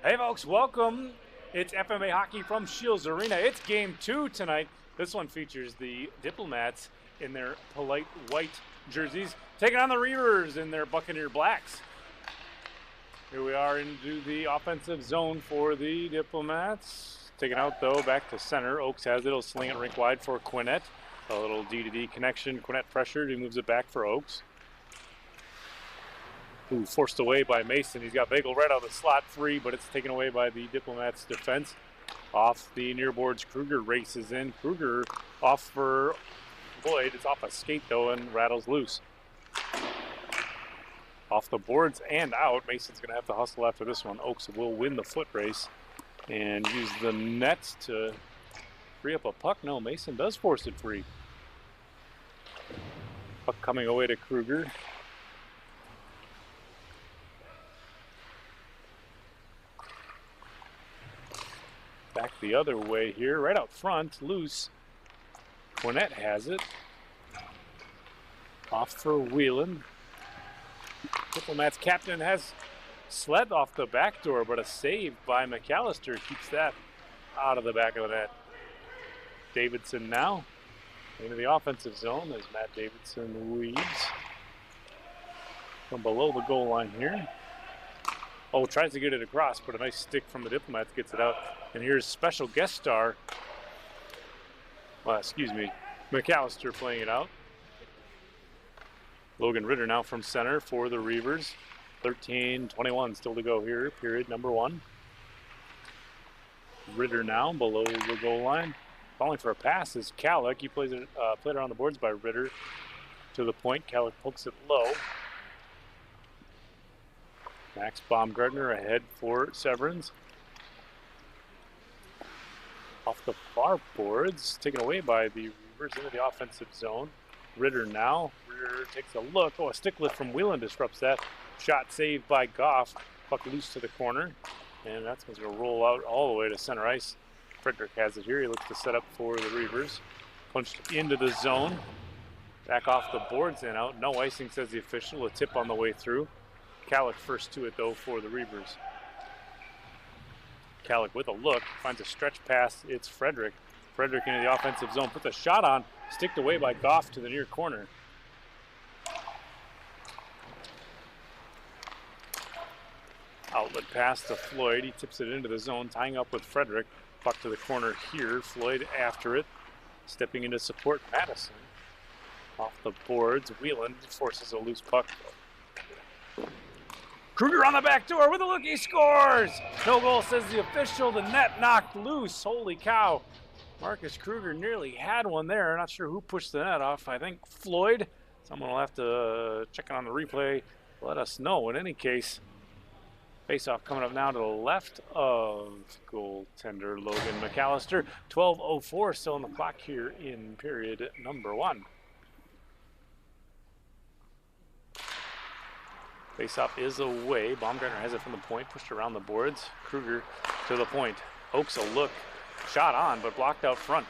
Hey folks, welcome. It's FMA Hockey from Shields Arena. It's game 2 tonight. This one features the Diplomats in their polite white jerseys, taking on the Reavers in their Buccaneer blacks. Here we are into the offensive zone for the Diplomats. Taken out though, back to center. Oaks has it, he'll sling it rink wide for Quinnett. A little D-to-D connection. Quinnett pressured, he moves it back for Oaks. Ooh, forced away by Mason. He's got Bagel right out of the slot, free, but it's taken away by the Diplomats defense. Off the near boards, Kruger races in. Kruger off for Floyd. It's off a skate though and rattles loose. Off the boards and out. Mason's going to have to hustle after this one. Oaks will win the foot race and use the net to free up a puck. No, Mason does force it free. Puck coming away to Kruger. Back the other way here, right out front, loose. Quinnett has it. Off for Whelan. Diplomats captain has sled off the back door, but a save by McAllister keeps that out of the back of the net. Davidson now into the offensive zone as Matt Davidson weaves from below the goal line here. Oh, tries to get it across, but a nice stick from the Diplomats gets it out. And here's special guest star, McAllister playing it out. Logan Ritter now from center for the Reavers. 13-21 still to go here, period number 1. Ritter now below the goal line. Falling for a pass is Calic. He plays it, played around the boards by Ritter to the point. Calic pokes it low. Max Baumgartner ahead for Severance. Off the far boards, taken away by the Reavers into the offensive zone. Ritter now. Ritter takes a look. Oh, a stick lift from Whelan disrupts that. Shot saved by Goff. Puck loose to the corner. And that's going to roll out all the way to center ice. Frederick has it here. He looks to set up for the Reavers. Punched into the zone. Back off the boards and out. No icing, says the official. A tip on the way through. Calic first to it though for the Reavers. Calic with a look, finds a stretch pass. It's Frederick. Frederick into the offensive zone, puts a shot on, sticked away by Goff to the near corner. Outlet pass to Floyd. He tips it into the zone, tying up with Frederick. Puck to the corner here. Floyd after it, stepping into support. Madison off the boards. Whelan forces a loose puck. Kruger on the back door with a look, he scores! No goal, says the official. The net knocked loose. Holy cow. Marcus Kruger nearly had one there. Not sure who pushed the net off. I think Floyd. Someone will have to check on the replay. Let us know. In any case, face-off coming up now to the left of goaltender Logan McAllister. 12:04 still on the clock here in period number 1. Face-off is away. Baumgartner has it from the point, pushed around the boards. Kruger to the point. Oaks a look. Shot on, but blocked out front.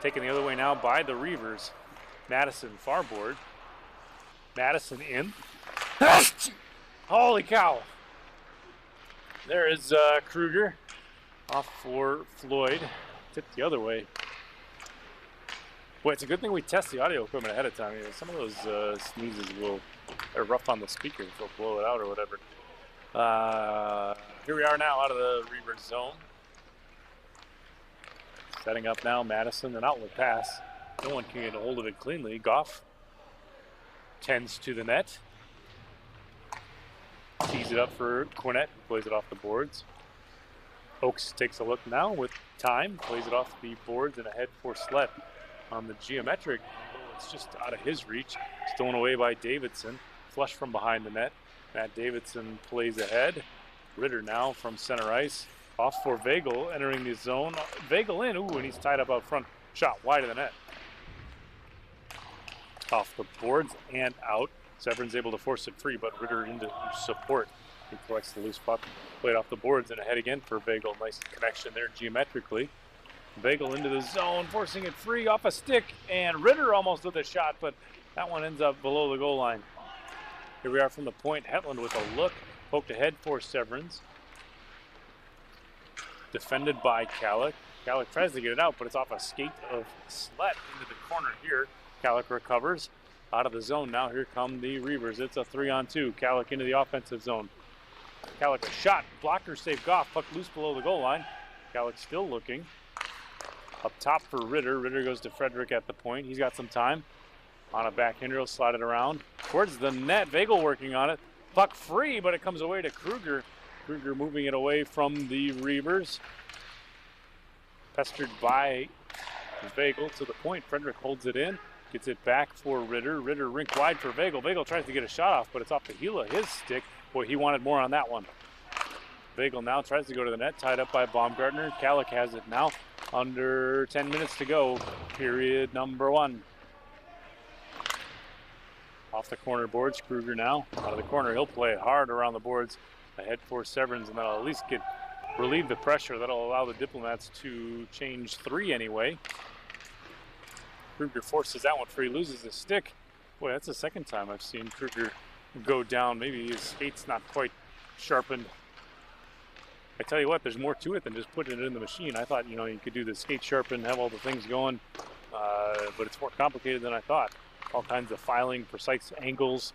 Taken the other way now by the Reavers. Madison far board. Madison in. Holy cow. There is Kruger. Off for Floyd. Tipped the other way. Boy, it's a good thing we test the audio equipment ahead of time. You know, some of those sneezes are rough on the speakers. They'll blow it out or whatever. Here we are now out of the Reavers zone. Setting up now, Madison, an outlet pass. No one can get a hold of it cleanly. Goff tends to the net. Tees it up for Quinnett, who plays it off the boards. Oaks takes a look now with time, plays it off the boards and ahead for Slett. On the geometric, it's just out of his reach. Stolen away by Davidson. Flush from behind the net. Matt Davidson plays ahead. Ritter now from center ice. Off for Vagel, entering the zone. Vagel in, ooh, and he's tied up out front. Shot wide of the net. Off the boards and out. Severin's able to force it free, but Ritter into support. He collects the loose puck, played off the boards and ahead again for Bagel. Nice connection there geometrically. Bagel into the zone, forcing it free off a stick, and Ritter almost with a shot, but that one ends up below the goal line. Here we are from the point. Hetland with a look, poked ahead for Severance. Defended by Kalik. Kalik tries to get it out, but it's off a skate of Slett into the corner here. Kalik recovers out of the zone. Now here come the Reavers. It's a 3-on-2. Kalik into the offensive zone. Kalik a shot. Blocker save Goff. Puck loose below the goal line. Kalik still looking. Up top for Ritter. Ritter goes to Frederick at the point. He's got some time. On a backhander, he'll slide it around towards the net. Vagel working on it. Puck free, but it comes away to Kruger. Kruger moving it away from the Reavers. Pestered by Vagel to the point. Frederick holds it in. Gets it back for Ritter. Ritter rink wide for Vagel. Vagel tries to get a shot off, but it's off the heel of his stick. Boy, he wanted more on that one. Vagel now tries to go to the net, tied up by Baumgartner. Kalik has it now. Under 10 minutes to go, period number 1. Off the corner boards, Kruger now. Out of the corner, he'll play it hard around the boards. Ahead for Severance, and that'll at least relieve the pressure. That'll allow the Diplomats to change 3 anyway. Kruger forces that one free, loses his stick. Boy, that's the second time I've seen Kruger go down. Maybe his skate's not quite sharpened. I tell you what, there's more to it than just putting it in the machine. I thought, you could do the skate sharpen, have all the things going, but it's more complicated than I thought. All kinds of filing, precise angles,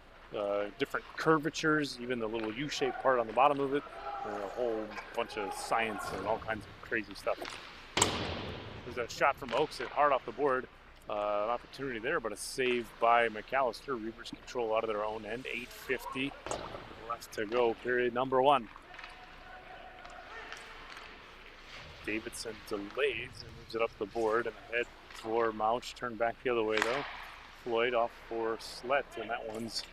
different curvatures, even the little U-shaped part on the bottom of it. A whole bunch of science and all kinds of crazy stuff. There's a shot from Oaks hit hard off the board. An opportunity there, but a save by McAllister. Reavers control out of their own end. 8:50 left to go, period number 1. Davidson delays and moves it up the board and ahead for Mouch. Turned back the other way though. Floyd off for Slett, and that one's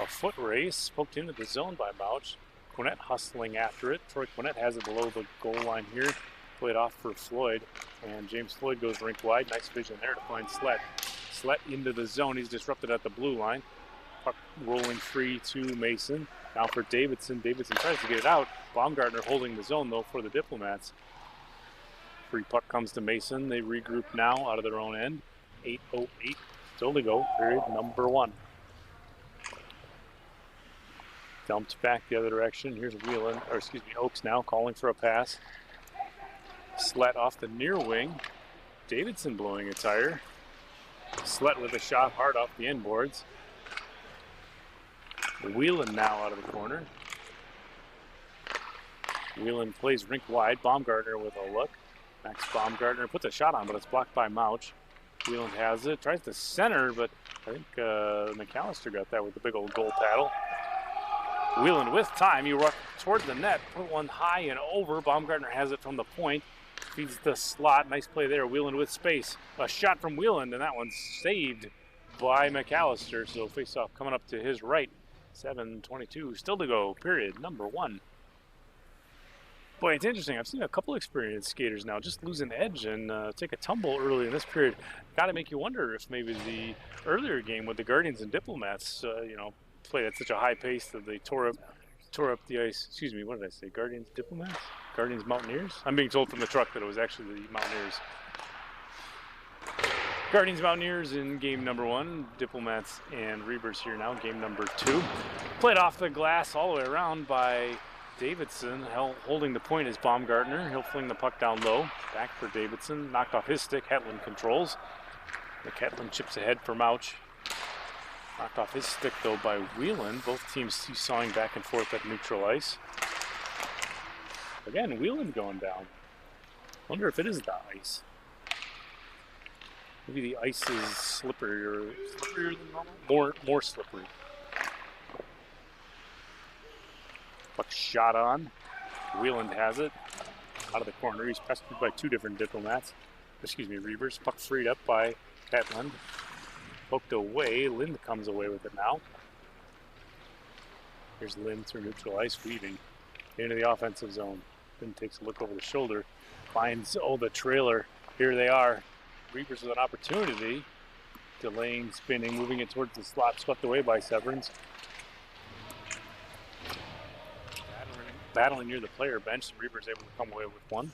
a foot race. Poked into the zone by Mouch. Quinnett hustling after it. Troy Quinnett has it below the goal line here. Played off for Floyd, and James Floyd goes rink wide. Nice vision there to find Slett. Slett into the zone. He's disrupted at the blue line. Puck rolling free to Mason. Now for Davidson. Davidson tries to get it out. Baumgartner holding the zone though for the Diplomats. Free puck comes to Mason. They regroup now out of their own end. 8:08 still to go, period number 1. Dumped back the other direction. Here's Oaks now calling for a pass. Slett off the near wing. Davidson blowing a tire. Slett with a shot hard off the end boards. Whelan now out of the corner. Whelan plays rink wide. Baumgartner with a look. Max Baumgartner puts a shot on, but it's blocked by Mouch. Whelan has it. Tries to center, but I think McAllister got that with the big old goal paddle. Whelan with time. He runs toward the net. Put one high and over. Baumgartner has it from the point. Feeds the slot. Nice play there. Whelan with space. A shot from Whelan, and that one's saved by McAllister. So face-off coming up to his right. 7:22 still to go, period number 1. Boy, it's interesting. I've seen a couple experienced skaters now just lose an edge and take a tumble early in this period. Got to make you wonder if maybe the earlier game with the Guardians and Diplomats, played at such a high pace that they tore up the ice. Excuse me, what did I say? Guardians, Diplomats? Guardians, Mountaineers? I'm being told from the truck that it was actually the Mountaineers. Guardians, Mountaineers in game number 1. Diplomats and Reavers here now, game number 2. Played off the glass all the way around by Davidson. Holding the point is Baumgartner. He'll fling the puck down low. Back for Davidson. Knocked off his stick. Hetland controls. Hetland chips ahead for Mouch. Knocked off his stick though by Whelan. Both teams seesawing back and forth at neutral ice. Again, Whelan going down. Wonder if it is the ice. Maybe the ice is slipperier than normal? More slippery. Puck shot on. Whelan has it. Out of the corner. He's pestered by 2 different Diplomats. Reavers. Puck freed up by Hetland. Poked away. Lind comes away with it now. Here's Lind through neutral ice, weaving into the offensive zone. Lind takes a look over the shoulder. Finds, the trailer. Here they are. Reavers with an opportunity. Delaying, spinning, moving it towards the slot. Swept away by Severance. battling near the player bench. The Reavers able to come away with one.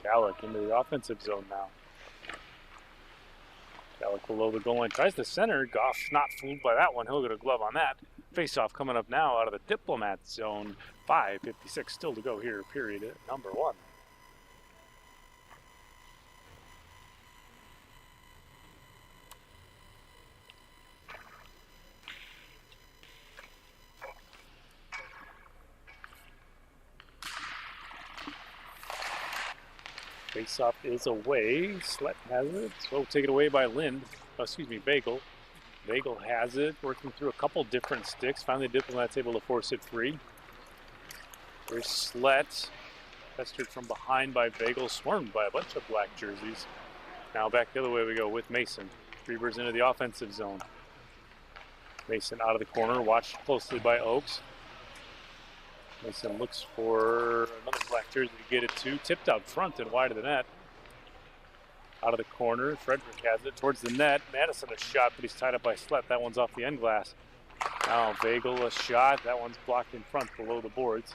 Gallic into the offensive zone now. Gallic below the goal line, tries to center. Goff not fooled by that one. He'll get a glove on that. Face-off coming up now out of the Diplomats zone. 5:56 still to go here, period number 1. Face-off is away. Slett has it. So take it away by Lind. Oh, excuse me, Bagel. Bagel has it, working through a couple different sticks. Finally, Diplomat's able to force it free. There's Slett. Pestered from behind by Bagel, swarmed by a bunch of black jerseys. Now back the other way we go with Mason. Reavers into the offensive zone. Mason out of the corner, watched closely by Oaks. Mason looks for another black jersey to get it to. Tipped out front and wide of the net. Out of the corner, Frederick has it towards the net. Madison a shot, but he's tied up by Slett. That one's off the end glass. Now Bagel a shot. That one's blocked in front below the boards.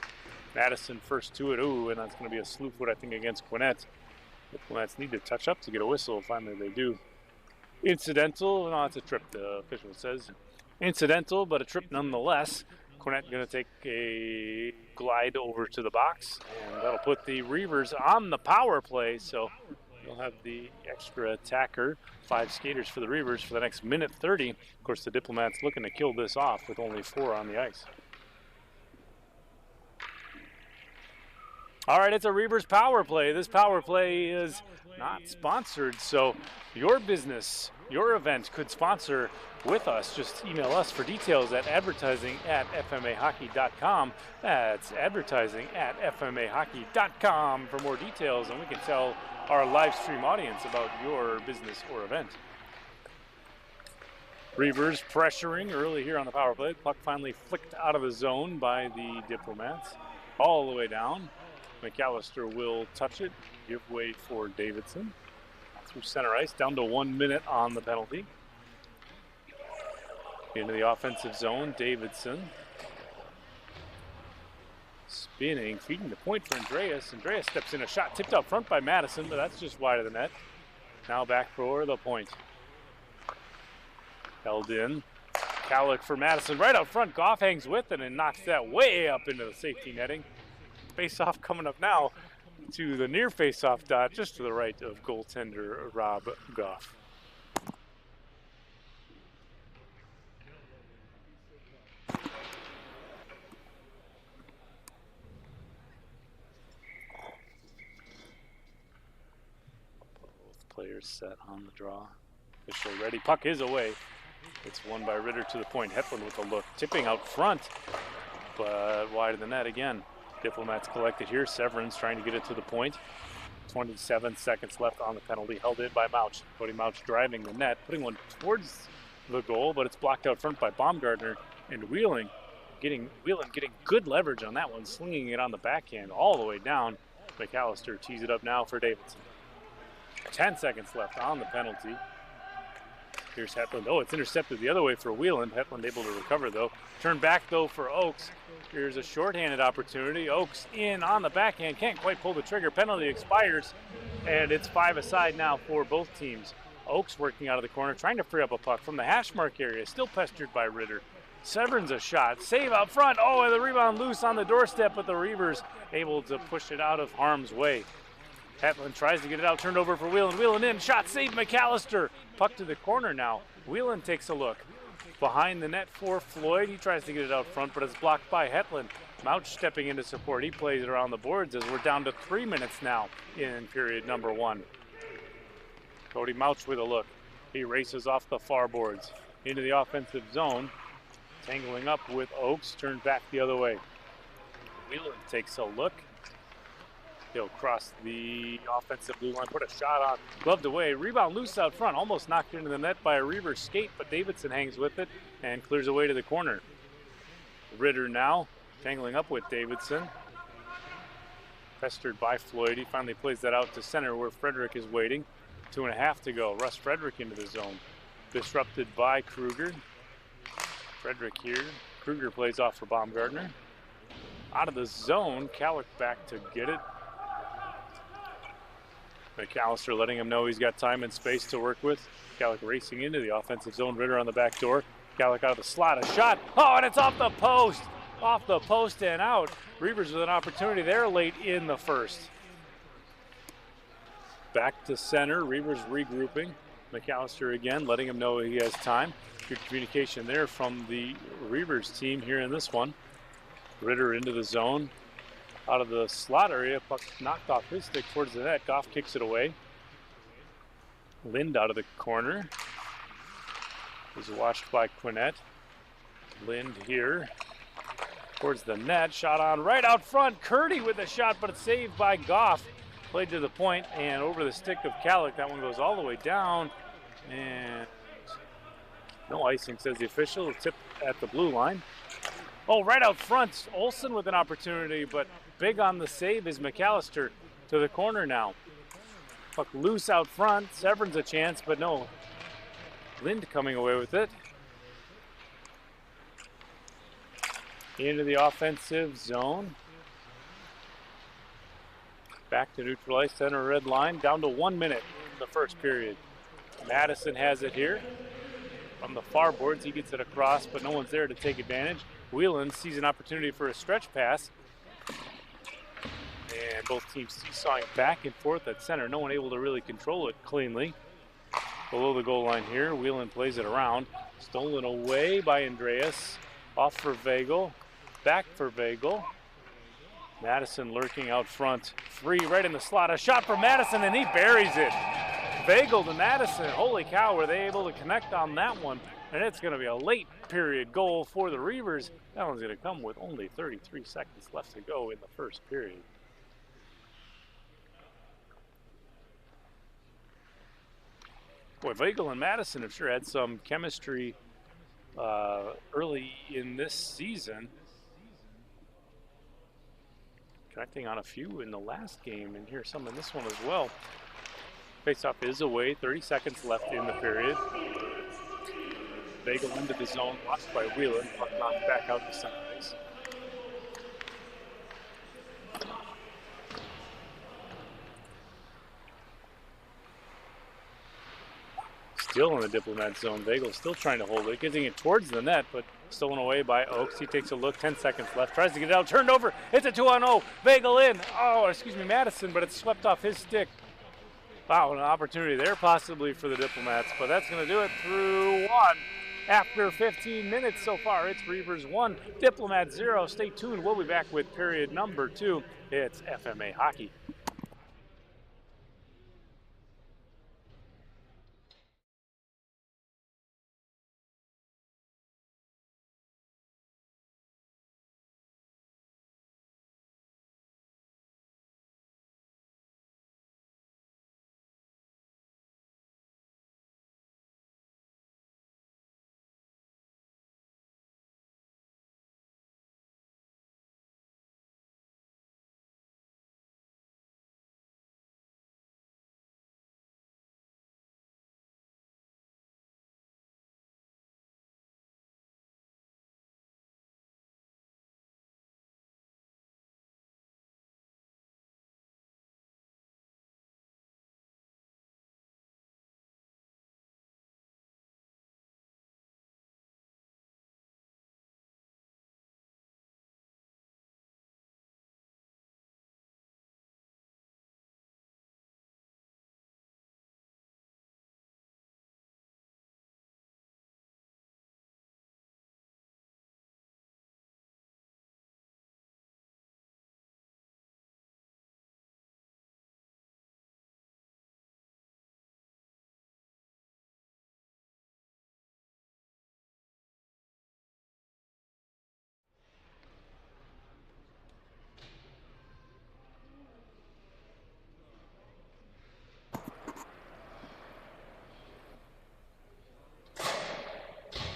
Madison first to it. Ooh, and that's going to be a slew foot, I think, against Gwinnett. Diplomats need to touch up to get a whistle. Finally, they do. Incidental. No, it's a trip, the official says. Incidental, but a trip nonetheless. Gwinnett going to take a glide over to the box, and that'll put the Reavers on the power play. So you'll have the extra attacker. 5 skaters for the Reavers for the next minute 30. Of course, the Diplomats looking to kill this off with only 4 on the ice. All right, it's a Reavers power play. This power play is not sponsored, so your business, your event could sponsor with us. Just email us for details at advertising@fmahockey.com. That's advertising@fmahockey.com for more details, and we can tell our live stream audience about your business or event. Reavers pressuring early here on the power play. Puck finally flicked out of the zone by the Diplomats. All the way down. McAllister will touch it, give way for Davidson. Through center ice, down to 1 minute on the penalty. Into the offensive zone, Davidson. Spinning, feeding the point for Andreas. Andreas steps in, a shot tipped up front by Madison, but that's just wide of the net. Now back for the point. Held in. Calic for Madison, right up front. Goff hangs with it and knocks that way up into the safety netting. Face-off coming up now to the near face-off dot, just to the right of goaltender Rob Goff. Both players set on the draw. Official ready. Puck is away. It's won by Ritter to the point. Hetland with a look. Tipping out front, but wide of the net again. Diplomats collected here. Severance trying to get it to the point. 27 seconds left on the penalty. Held in by Mouch. Cody Mouch driving the net, putting one towards the goal, but it's blocked out front by Baumgartner. And Whelan getting good leverage on that one, slinging it on the backhand all the way down. McAllister tees it up now for Davidson. 10 seconds left on the penalty. Here's Hetland. Oh, it's intercepted the other way for Whelan. Hetland able to recover, though. Turn back, though, for Oaks. Here's a shorthanded opportunity. Oaks in on the backhand. Can't quite pull the trigger. Penalty expires, and it's 5 aside now for both teams. Oaks working out of the corner, trying to free up a puck from the hash mark area. Still pestered by Ritter. Severns a shot. Save out front. Oh, and the rebound loose on the doorstep, but the Reavers able to push it out of harm's way. Hetland tries to get it out, turned over for Whelan. Whelan in, shot saved McAllister. Puck to the corner now. Whelan takes a look. Behind the net for Floyd. He tries to get it out front, but it's blocked by Hetland. Mouch stepping into support. He plays it around the boards as we're down to 3 minutes now in period number 1. Cody Mouch with a look. He races off the far boards into the offensive zone. Tangling up with Oaks, turned back the other way. Whelan takes a look. He'll cross the offensive blue line, put a shot on, gloved away, rebound loose out front, almost knocked into the net by a Reavers skate, but Davidson hangs with it and clears away to the corner. Ritter now tangling up with Davidson. Pestered by Floyd, he finally plays that out to center where Frederick is waiting. 2.5 to go. Russ Frederick into the zone. Disrupted by Kruger. Frederick here Kruger plays off for Baumgartner. Out of the zone, Calic back to get it. McAllister letting him know he's got time and space to work with. Calic racing into the offensive zone. Ritter on the back door. Calic out of the slot, a shot. Oh, and it's off the post. Off the post and out. Reavers with an opportunity there late in the first. Back to center. Reavers regrouping. McAllister again, letting him know he has time. Good communication there from the Reavers team here in this one. Ritter into the zone. Out of the slot area, puck knocked off his stick towards the net. Goff kicks it away. Lind out of the corner. Is washed by Quinnett. Lind here. Towards the net. Shot on right out front. Curdy with the shot, but it's saved by Goff. Played to the point and over the stick of Calic. That one goes all the way down. And no icing, says the official. Tip at the blue line. Oh, right out front. Olsen with an opportunity, but big on the save is McAllister to the corner now. Puck loose out front. Severn's a chance, but no. Lind coming away with it. Into the offensive zone. Back to neutral ice, center red line. Down to 1 minute in the first period. Madison has it here. From the far boards, he gets it across, but no one's there to take advantage. Whelan sees an opportunity for a stretch pass. And both teams seesawing back and forth at center. No one able to really control it cleanly. Below the goal line here, Whelan plays it around. Stolen away by Andreas. Off for Vagel. Back for Vagel. Madison lurking out front. Free right in the slot. A shot for Madison, and he buries it. Vagel to Madison. Holy cow, were they able to connect on that one? And it's going to be a late period goal for the Reavers. That one's going to come with only 33 seconds left to go in the first period. Boy, Vagel and Madison have sure had some chemistry early in this season. Connecting on a few in the last game, and here's some in this one as well. Faceoff is away, 30 seconds left in the period. Vagel into the zone, watched by Whelan. Puck knocked back out to center ice. Still in the Diplomat zone. Vagel still trying to hold it, getting it towards the net, but stolen away by Oakes. He takes a look, 10 seconds left, tries to get it out, turned over. It's a 2-on-0. Vagel in. Oh, excuse me, Madison, but it's swept off his stick. Wow, an opportunity there possibly for the Diplomats, but that's going to do it through one. After 15 minutes so far, it's Reavers 1, Diplomats 0. Stay tuned. We'll be back with period number 2. It's FMA Hockey.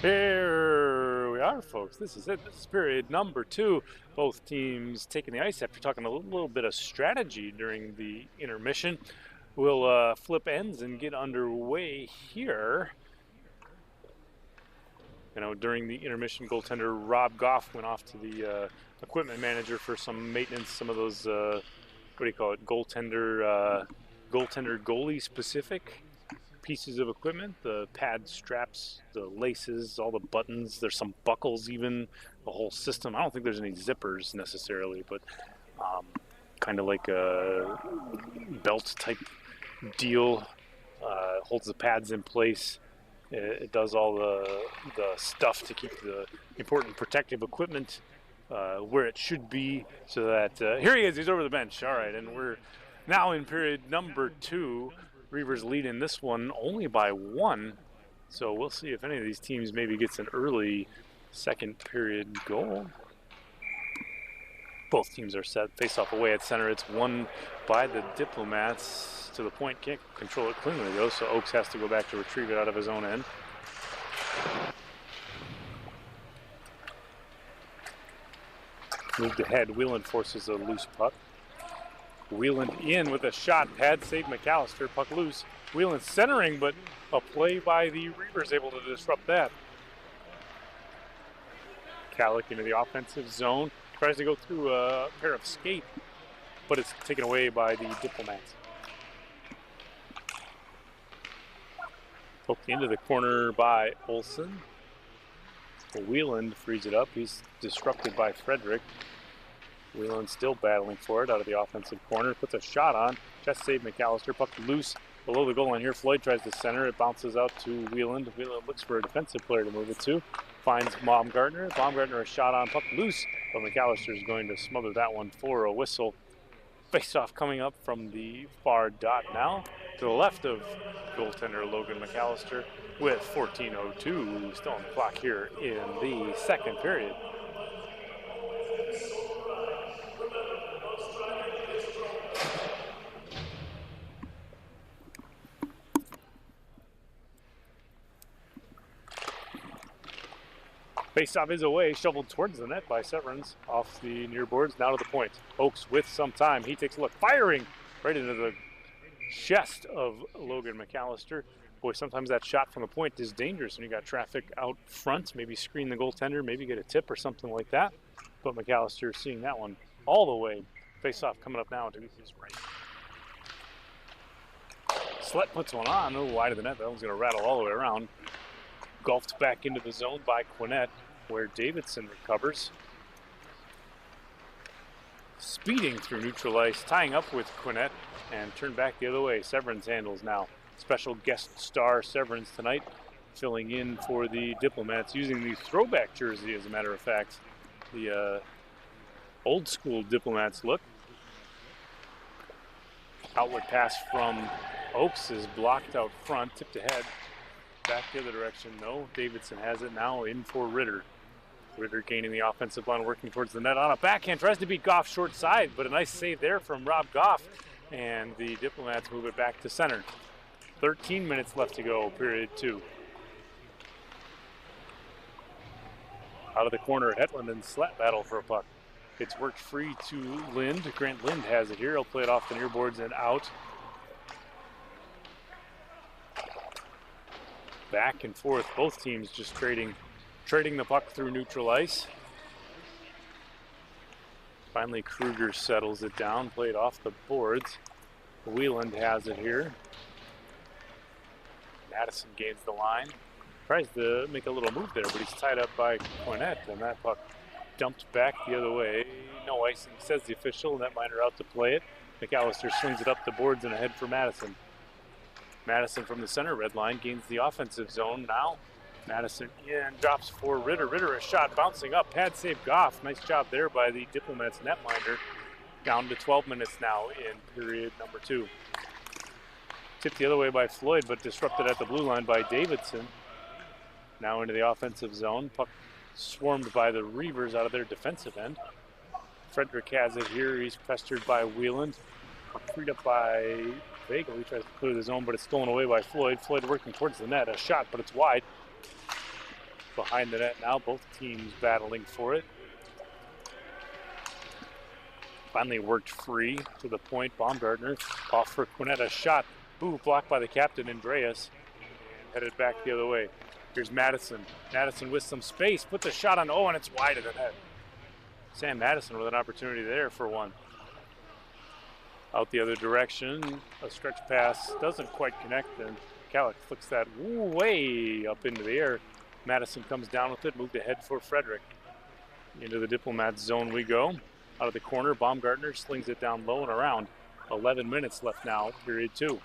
Here we are, folks. This is it. This is period number 2. Both teams taking the ice after talking a little bit of strategy during the intermission. We'll flip ends and get underway here. You know, during the intermission, goaltender Rob Goff went off to the equipment manager for some maintenance, some of those, what do you call it, goaltender goalie specific pieces of equipment, the pad straps, the laces, all the buttons. There's some buckles even, the whole system. I don't think there's any zippers necessarily, but kind of like a belt type deal. Holds the pads in place. It does all the stuff to keep the important protective equipment where it should be, so that here he is. He's over the bench. All right, and we're now in period number 2. Reavers lead in this one only by 1, so we'll see if any of these teams maybe gets an early second period goal. Both teams are set. Face-off away at center. It's won by the Diplomats to the point. Can't control it cleanly though, so Oaks has to go back to retrieve it out of his own end. Moved ahead. Wheeland forces a loose puck. Wheeland in with a shot. Pad save McAllister. Puck loose. Wheeland centering, but a play by the Reavers able to disrupt that. Calic into the offensive zone. Tries to go through a pair of skate, but it's taken away by the Diplomats. Poked into the corner by Olsen. Wheeland frees it up. He's disrupted by Frederick. Wheeland still battling for it out of the offensive corner. Puts a shot on. Just save McAllister. Puck loose below the goal line here. Floyd tries to center. It bounces out to Wheeland. Wheeland looks for a defensive player to move it to. Finds Baumgartner. Baumgartner a shot on. Puck loose. But McAllister is going to smother that one for a whistle. Face-off coming up from the far dot now. To the left of goaltender Logan McAllister with 14:02 still on the clock here in the second period. Face-off is away, shoveled towards the net by Severance off the near boards, now to the point. Oaks with some time, he takes a look, firing right into the chest of Logan McAllister. Boy, sometimes that shot from the point is dangerous when you got traffic out front, maybe screen the goaltender, maybe get a tip or something like that. But McAllister seeing that one all the way. Face-off coming up now to his right. Slett puts one on, a little wide of the net, that one's gonna rattle all the way around. Golfed back into the zone by Quinnett, where Davidson recovers. Speeding through neutral ice, tying up with Quinnett, and turned back the other way. Severance handles now. Special guest star Severance tonight, filling in for the Diplomats, using the throwback jersey, as a matter of fact. The old school Diplomats look. Outward pass from Oaks is blocked out front, tipped ahead. Back the other direction, though. Davidson has it now in for Ritter. Ritter gaining the offensive line, working towards the net on a backhand. Tries to beat Goff short side, but a nice save there from Rob Goff. And the Diplomats move it back to center. 13 minutes left to go, period 2. Out of the corner, Hetland and Slett battle for a puck. It's worked free to Lind. Grant Lind has it here. He'll play it off the near boards and out. Back and forth, both teams just trading the puck through neutral ice. Finally, Kruger settles it down, played off the boards. Wheeland has it here. Madison gains the line. Tries to make a little move there, but he's tied up by Quinnett, and that puck dumped back the other way. No icing, says the official, and that minor out to play it. McAllister swings it up the boards and ahead for Madison. Madison from the center red line gains the offensive zone now. Madison in, drops for Ritter. Ritter a shot bouncing up, pad save Goff. Nice job there by the Diplomats netminder. Down to 12 minutes now in period number 2. Tipped the other way by Floyd, but disrupted at the blue line by Davidson. Now into the offensive zone. Puck swarmed by the Reavers out of their defensive end. Frederick has it here. He's pestered by Wheeland. Freed up by Vagel. He tries to clear the zone, but it's stolen away by Floyd. Floyd working towards the net. A shot, but it's wide. Behind the net now. Both teams battling for it. Finally worked free to the point. Baumgartner off for Quinnett. A shot. Ooh, blocked by the captain, Andreas. And headed back the other way. Here's Madison. Madison with some space, puts a shot on, oh, and it's wide of the net. Sam Madison with an opportunity there for one. Out the other direction, a stretch pass doesn't quite connect, and Calic flicks that way up into the air. Madison comes down with it, moved ahead for Frederick. Into the Diplomats zone we go. Out of the corner, Baumgartner slings it down low and around. 11 minutes left now, period 2.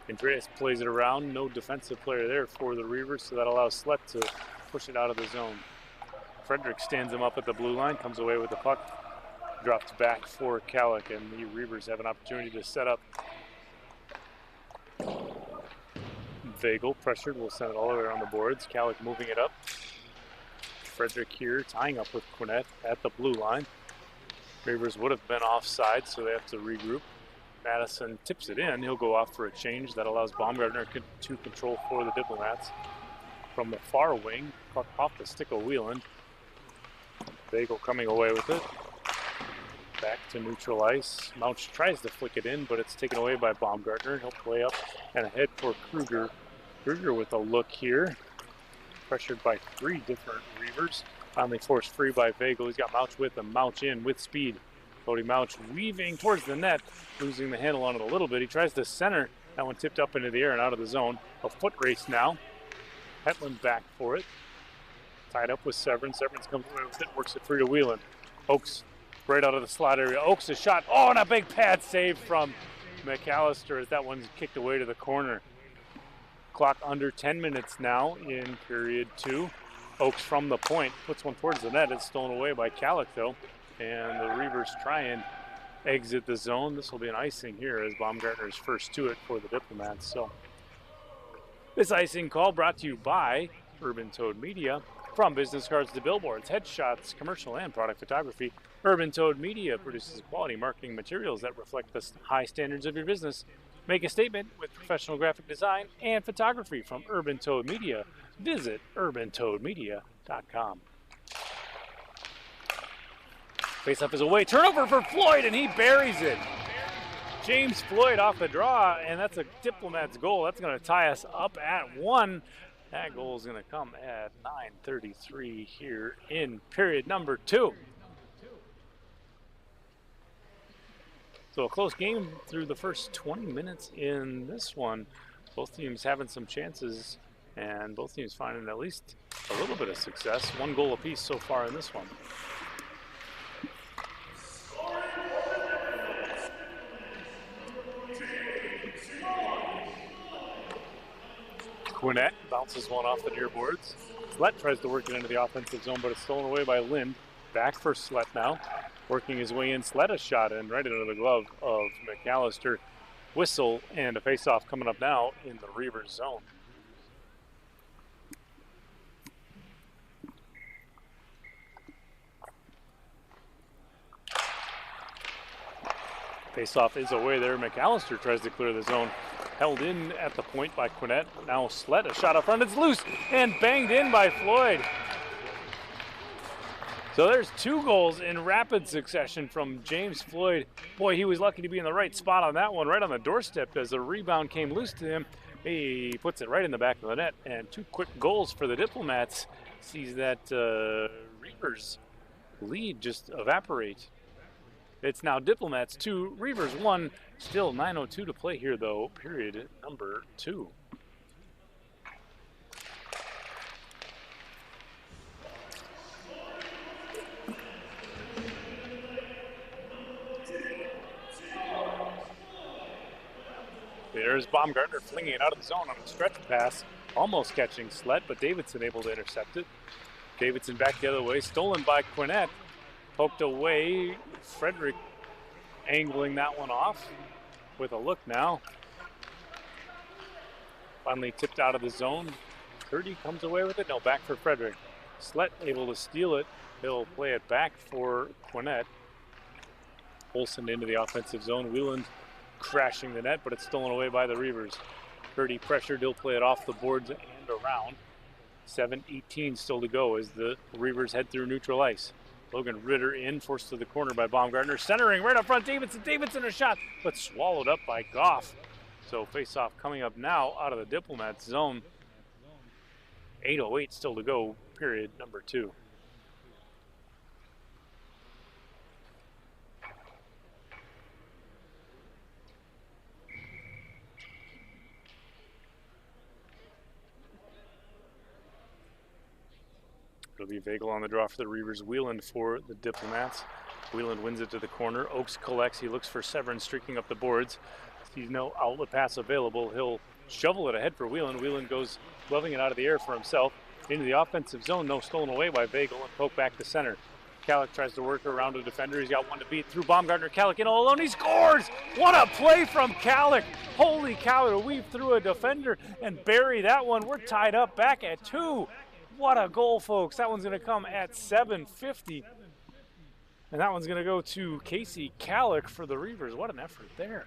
Andreas plays it around, no defensive player there for the Reavers, so that allows Slett to push it out of the zone. Frederick stands him up at the blue line, comes away with the puck, drops back for Calic, and the Reavers have an opportunity to set up. Vagel pressured, will send it all the way around the boards. Calic moving it up. Frederick here tying up with Quinnett at the blue line. Reavers would have been offside, so they have to regroup. Madison tips it in. He'll go off for a change. That allows Baumgartner to control for the Diplomats. From the far wing, puck off the stick of Wheeland. Vagel coming away with it. Back to neutral ice. Mouch tries to flick it in, but it's taken away by Baumgartner. He'll play up and ahead for Kruger. Kruger with a look here. Pressured by 3 different Reavers. Finally forced free by Vagel. He's got Mouch with him. Mouch in with speed. Cody Mouch weaving towards the net, losing the handle on it a little bit. He tries to center. That one tipped up into the air and out of the zone. A foot race now. Hetland back for it. Tied up with Severance. Severance comes away with it, works it free to Wheeland. Oakes right out of the slot area. Oakes a shot. Oh, and a big pad save from McAllister as that one's kicked away to the corner. Clock under 10 minutes now in period 2. Oakes from the point puts one towards the net. It's stolen away by Calic though. And the Reavers try and exit the zone. This will be an icing here as Baumgartner's first to it for the Diplomats. So this icing call brought to you by Urban Toad Media. From business cards to billboards, headshots, commercial and product photography, Urban Toad Media produces quality marketing materials that reflect the high standards of your business. Make a statement with professional graphic design and photography from Urban Toad Media. Visit urbantoadmedia.com. Face-off is away. Turnover for Floyd, and he buries it. James Floyd off the draw, and that's a Diplomats goal. That's going to tie us up at 1. That goal is going to come at 9:33 here in period number 2. So a close game through the first 20 minutes in this one. Both teams having some chances, and both teams finding at least a little bit of success. 1 goal apiece so far in this one. Quinnett bounces one off the near boards. Slett tries to work it into the offensive zone, but it's stolen away by Lind. Back for Slett now. Working his way in. Slett a shot in right into the glove of McAllister. Whistle and a face-off coming up now in the Reavers zone. Face-off is away there. McAllister tries to clear the zone. Held in at the point by Quinnett. Now Slett, a shot up front. It's loose and banged in by Floyd. So there's 2 goals in rapid succession from James Floyd. Boy, he was lucky to be in the right spot on that one, right on the doorstep as the rebound came loose to him. He puts it right in the back of the net, and 2 quick goals for the Diplomats. Sees that Reavers lead just evaporate. It's now Diplomats 2, Reavers 1. Still 9:02 to play here, though, period number 2. There's Baumgartner flinging it out of the zone on a stretch pass, almost catching Slett, but Davidson able to intercept it. Davidson back the other way, stolen by Quinnett. Poked away, Frederick angling that one off with a look now. Finally tipped out of the zone. Purdy comes away with it. No, back for Frederick. Slett able to steal it. He'll play it back for Quinnett. Olsen into the offensive zone. Wheeland crashing the net, but it's stolen away by the Reavers. Purdy pressured. He'll play it off the boards and around. 7:18 still to go as the Reavers head through neutral ice. Logan Ritter in, forced to the corner by Baumgartner. Centering right up front, Davidson. Davidson a shot, but swallowed up by Goff. So face-off coming up now out of the Diplomats zone. 8:08 still to go, period number 2. It'll be Vagel on the draw for the Reavers, Wheeland for the Diplomats. Wheeland wins it to the corner. Oakes collects. He looks for Severin streaking up the boards. Sees no outlet pass available. He'll shovel it ahead for Wheeland. Wheeland goes gloving it out of the air for himself. Into the offensive zone. No, stolen away by Vagel and poke back to center. Calic tries to work around a defender. He's got one to beat through Baumgartner. Calic in all alone. He scores! What a play from Calic! Holy cow, to weave through a defender and bury that one. We're tied up back at 2. What a goal, folks. That one's going to come at 7:50. And that one's going to go to Casey Calic for the Reavers. What an effort there.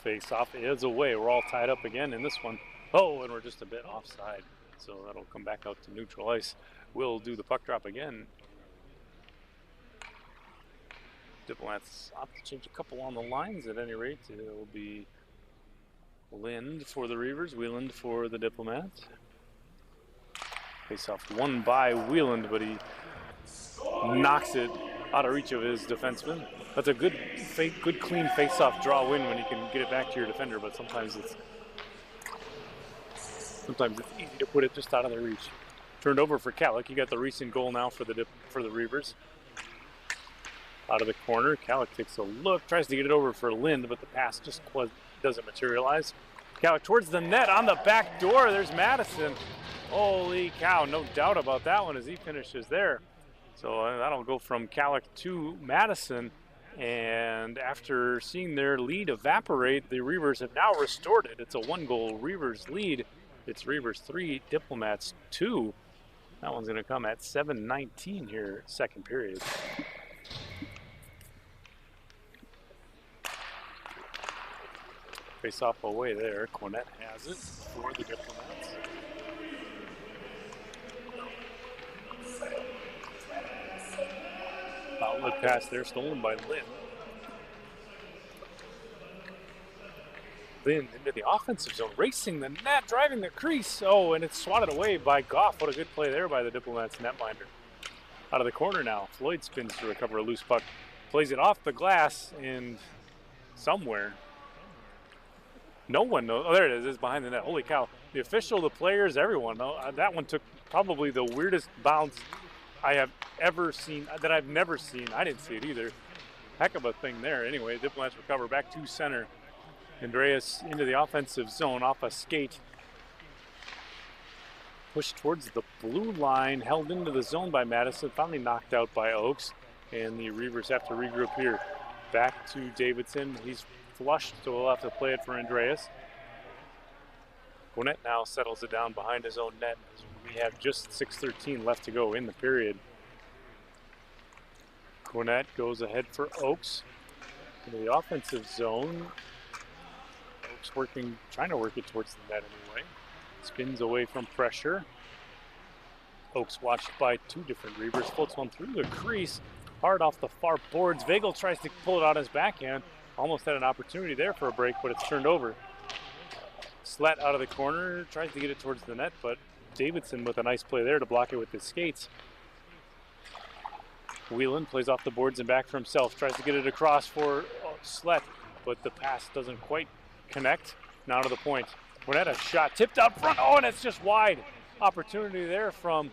Face-off is away. We're all tied up again in this one. Oh, and we're just a bit offside. So that'll come back out to neutral ice. We'll do the puck drop again. Diplomats opt to change a couple on the lines at any rate. It'll be Lind for the Reavers, Wheeland for the Diplomats. Face-off won by Wheeland, but he knocks it out of reach of his defenseman. That's a good clean face-off draw win when you can get it back to your defender, but sometimes it's easy to put it just out of their reach. Turned over for Calic. You got the recent goal now for the Reavers. Out of the corner, Calic takes a look, tries to get it over for Lind, but the pass just doesn't materialize. Calic towards the net on the back door. There's Madison. Holy cow, no doubt about that one as he finishes there. So that'll go from Calic to Madison. And after seeing their lead evaporate, the Reavers have now restored it. It's a 1-goal Reavers lead. It's Reavers 3, Diplomats 2. That one's going to come at 7:19 here, second period. Face off away there. Cornette has it for the Diplomats. Outlet pass there, stolen by Lind. Lind into the offensive zone, racing the net, driving the crease. Oh, and it's swatted away by Goff. What a good play there by the Diplomats netminder. Out of the corner now. Floyd spins to recover a loose puck. Plays it off the glass and somewhere. No one knows. Oh, there it is. It's behind the net. Holy cow. The official, the players, everyone. That one took probably the weirdest bounce I have ever seen, that I've never seen. I didn't see it either. Heck of a thing there. Anyway, Diplomats recover back to center. Andreas into the offensive zone off a skate. Pushed towards the blue line, held into the zone by Madison, finally knocked out by Oakes. And the Reavers have to regroup here. Back to Davidson. He's flushed, so we'll have to play it for Andreas. Gwinnett now settles it down behind his own net. We have just 6:13 left to go in the period. Gwinnett goes ahead for Oakes into the offensive zone. Oakes trying to work it towards the net anyway. Spins away from pressure. Oakes watched by two different Reavers. Floats one through the crease, hard off the far boards. Vagel tries to pull it on his backhand. Almost had an opportunity there for a break, but it's turned over. Slat out of the corner, tries to get it towards the net, but Davidson with a nice play there to block it with his skates. Whelan plays off the boards and back for himself, tries to get it across for Slet, but the pass doesn't quite connect. Now to the point. Gwinnett, a shot tipped up front. Oh, and it's just wide. Opportunity there from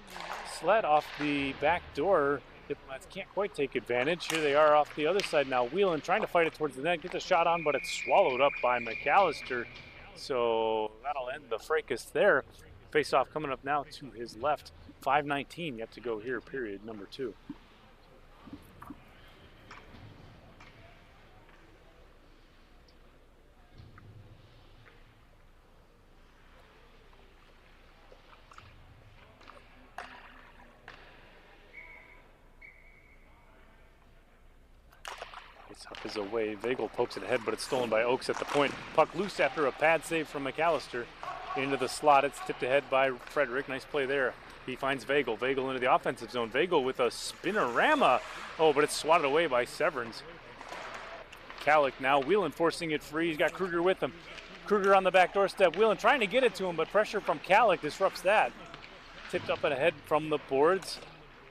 Slet off the back door. Diplomats can't quite take advantage. Here they are off the other side now. Whelan trying to fight it towards the net, get the shot on, but it's swallowed up by McAllister. So that'll end the fracas there. Face-off coming up now to his left. 5:19 yet to go here, period number 2. Face-off is away. Vagel pokes it ahead, but it's stolen by Oakes at the point. Puck loose after a pad save from McAllister. Into the slot, it's tipped ahead by Frederick. Nice play there. He finds Vagel. Vagel into the offensive zone. Vagel with a spinorama. Oh, but it's swatted away by Severns. Kalik now. Whelan forcing it free. He's got Kruger with him. Kruger on the back doorstep. Whelan trying to get it to him, but pressure from Kalik disrupts that. Tipped up and ahead from the boards.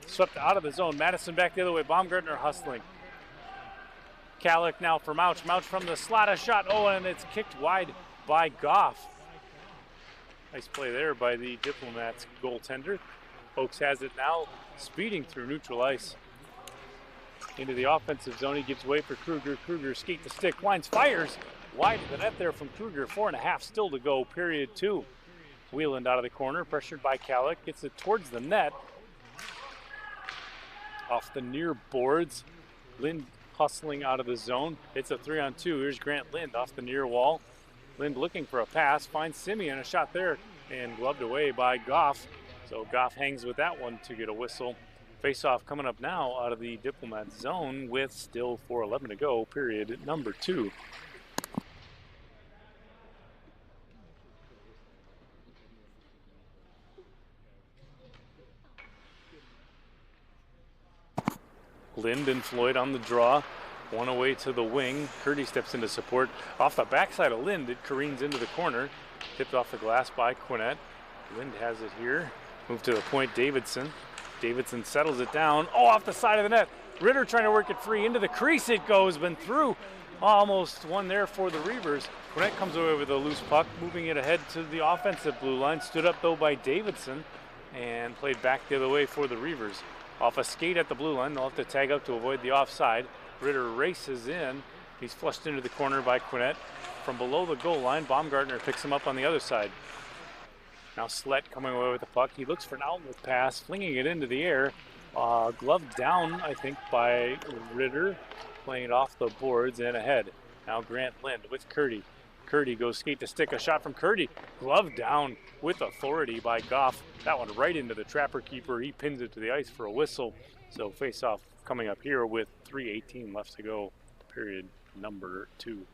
Swept out of the zone. Madison back the other way. Baumgartner hustling. Kalik now for Mouch. Mouch from the slot. A shot. Oh, and it's kicked wide by Goff. Nice play there by the Diplomats goaltender. Oaks has it now, speeding through neutral ice. Into the offensive zone, he gives way for Kruger. Kruger skate the stick, winds, fires. Wide of the net there from Kruger. 4.5 still to go, period 2. Wheeland out of the corner, pressured by Kalik. Gets it towards the net. Off the near boards. Lind hustling out of the zone. It's a 3-on-2. Here's Grant Lind off the near wall. Lind looking for a pass, finds Simeon, a shot there, and gloved away by Goff. So Goff hangs with that one to get a whistle. Face-off coming up now out of the Diplomat zone with still 4:11 to go, period number 2. Lind and Floyd on the draw. One away to the wing. Curdy steps into support. Off the backside of Lind, it careens into the corner. Tipped off the glass by Quinnett. Lind has it here. Move to the point, Davidson. Davidson settles it down. Oh, off the side of the net. Ritter trying to work it free. Into the crease it goes, been through. Almost one there for the Reavers. Quinnett comes away with a loose puck, moving it ahead to the offensive blue line. Stood up though by Davidson and played back the other way for the Reavers. Off a skate at the blue line, they'll have to tag up to avoid the offside. Ritter races in. He's flushed into the corner by Quinnett. From below the goal line, Baumgartner picks him up on the other side. Now Slett coming away with the puck. He looks for an outlet pass, flinging it into the air. Gloved down, I think, by Ritter. Playing it off the boards and ahead. Now Grant Lind with Curdy. Curdy goes skate to stick. A shot from Curdy. Gloved down with authority by Goff. That one right into the trapper keeper. He pins it to the ice for a whistle. So face-off coming up here with 3:18 left to go, period number 2.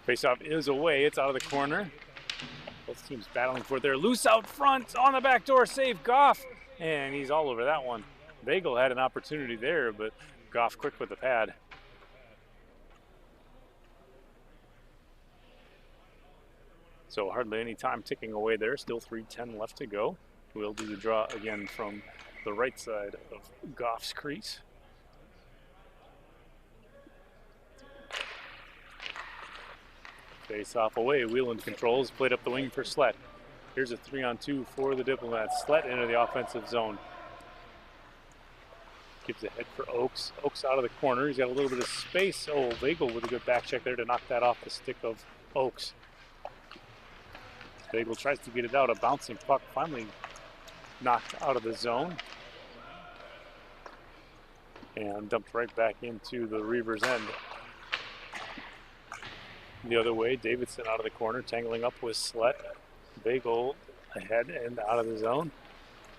Face-off is away. It's out of the corner. Both teams battling for it there. Loose out front on the back door. Save Goff. And he's all over that one. Vagel had an opportunity there, but Goff quick with the pad. So hardly any time ticking away there. Still 3:10 left to go. We'll do the draw again from the right side of Goff's crease. Face off away. Wheeland controls. Played up the wing for Slett. Here's a 3-on-2 for the Diplomats. Slett into the offensive zone. Gives it head for Oaks. Oaks out of the corner. He's got a little bit of space. Oh, Vagel with a good back check there to knock that off the stick of Oaks. Vagel tries to get it out. A bouncing puck finally knocked out of the zone. And dumped right back into the Reavers' end. The other way, Davidson out of the corner, tangling up with Slett. Vagel ahead and out of the zone.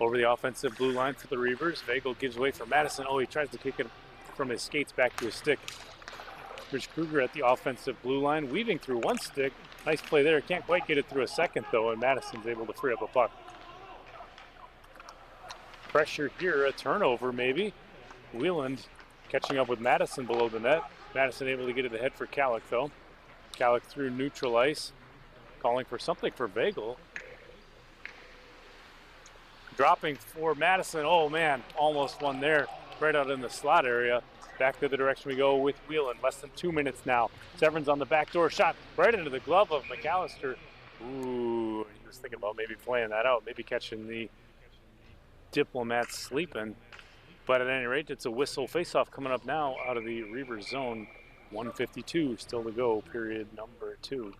Over the offensive blue line for the Reavers. Vagel gives way for Madison. Oh, he tries to kick it from his skates back to his stick. Here's Kruger at the offensive blue line, weaving through one stick. Nice play there. Can't quite get it through a second, though, and Madison's able to free up a puck. Pressure here, a turnover maybe. Wheeland catching up with Madison below the net. Madison able to get it ahead for Kalik, though. Kalik through neutral ice, calling for something for Vagel. Dropping for Madison. Oh man, almost one there, right out in the slot area. Back to the direction we go with Wheelan. Less than 2 minutes now. Severn's on the back door, shot right into the glove of McAllister. Ooh, he was thinking about maybe playing that out, maybe catching the Diplomats sleeping. But at any rate, it's a whistle face-off coming up now out of the Reavers zone. 1:52 still to go, period number 2.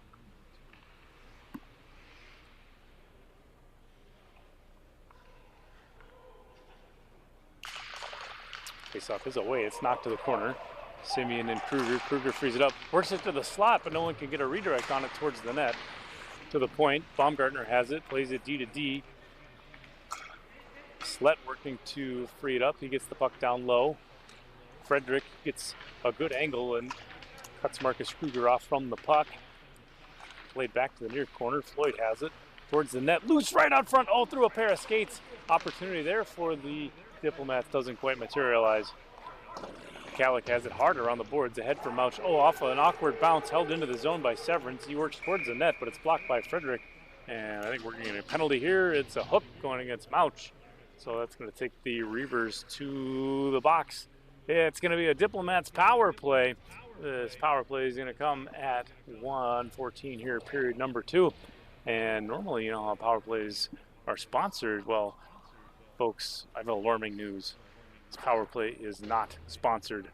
Face-off is away. It's knocked to the corner. Simeon and Kruger. Kruger frees it up. Works it to the slot, but no one can get a redirect on it towards the net. To the point. Baumgartner has it. Plays it D to D. Slett working to free it up. He gets the puck down low. Frederick gets a good angle and cuts Marcus Kruger off from the puck. Played back to the near corner. Floyd has it towards the net. Loose right out front. Oh, through a pair of skates. Opportunity there for the Diplomats. Doesn't quite materialize. Kalik has it hard around the boards. Ahead for Mouch. Oh, off an awkward bounce. Held into the zone by Severance. He works towards the net, but it's blocked by Frederick. And I think we're getting a penalty here. It's a hook going against Mouch. So that's going to take the Reavers to the box. It's going to be a Diplomats power play. This power play is going to come at 1:14 here, period number 2. And normally, you know how power plays are sponsored. Well, folks, I have alarming news. This power play is not sponsored.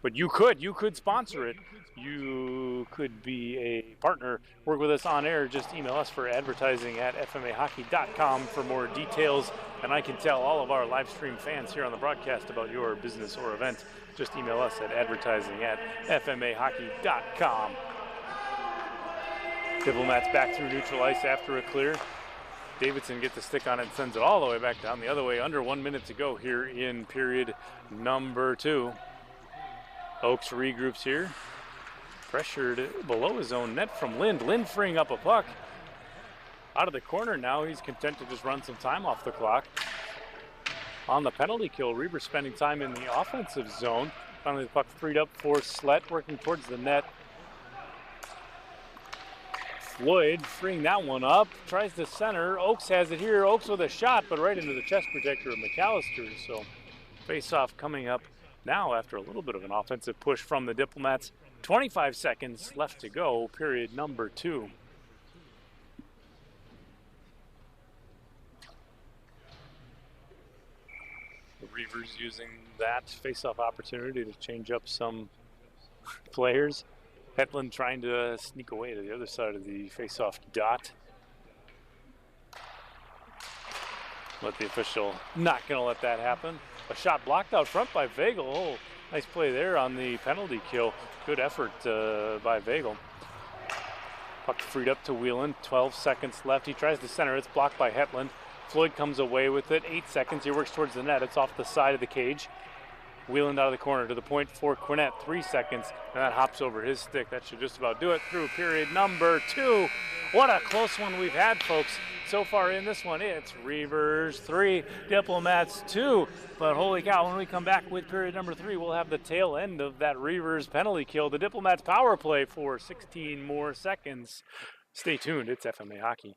But you could sponsor it. You could be a partner. Work with us on air. Just email us for advertising@fmahockey.com for more details. And I can tell all of our live stream fans here on the broadcast about your business or event. Just email us at advertising@fmahockey.com. Diplomats back through neutral ice after a clear. Davidson gets the stick on it and sends it all the way back down the other way. Under 1 minute to go here in period number 2. Oaks regroups here. Pressured below his own net from Lind. Lind freeing up a puck. Out of the corner now. He's content to just run some time off the clock. On the penalty kill, Reavers spending time in the offensive zone. Finally the puck freed up for Slett working towards the net. Floyd freeing that one up. Tries to center. Oaks has it here. Oaks with a shot, but right into the chest protector of McAllister. So face-off coming up now after a little bit of an offensive push from the Diplomats. 25 seconds left to go, period number 2. The Reavers using that face-off opportunity to change up some players. Hetland trying to sneak away to the other side of the face-off dot. But the official not going to let that happen. A shot blocked out front by Vagel. Oh, nice play there on the penalty kill. Good effort by Vagel. Puck freed up to Whelan. 12 seconds left. He tries to center. It's blocked by Hetland. Floyd comes away with it. 8 seconds. He works towards the net. It's off the side of the cage. Whelan out of the corner to the point for Quinnett. 3 seconds. And that hops over his stick. That should just about do it through period number 2. What a close one we've had, folks. So far in this one, it's Reavers 3, Diplomats 2. But holy cow, when we come back with period number 3, we'll have the tail end of that Reavers penalty kill. The Diplomats power play for 16 more seconds. Stay tuned. It's FMA Hockey.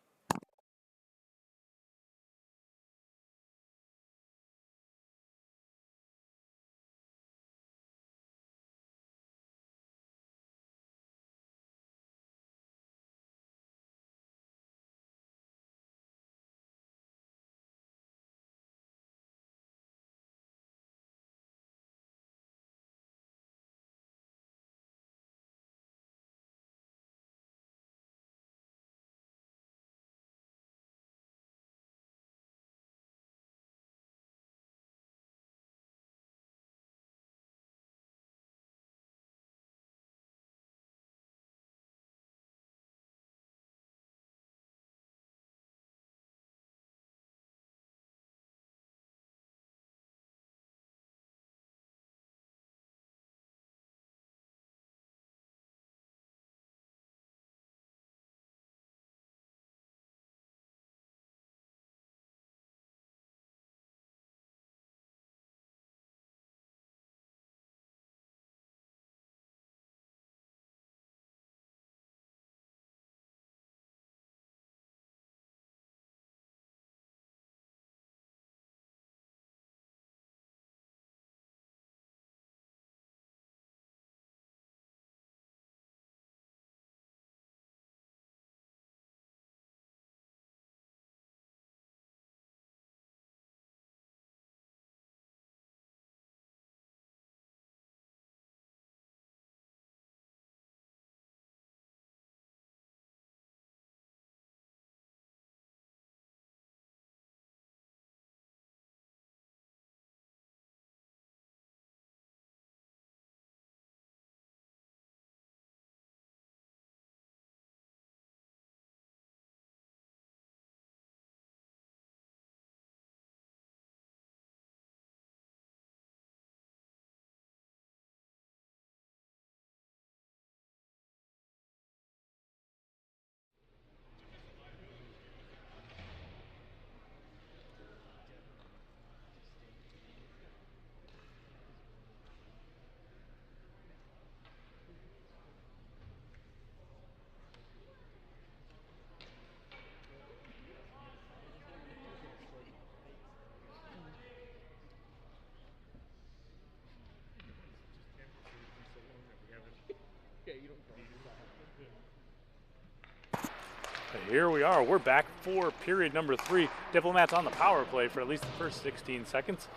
Here we are. We're back for period number 3. Diplomats on the power play for at least the first 16 seconds.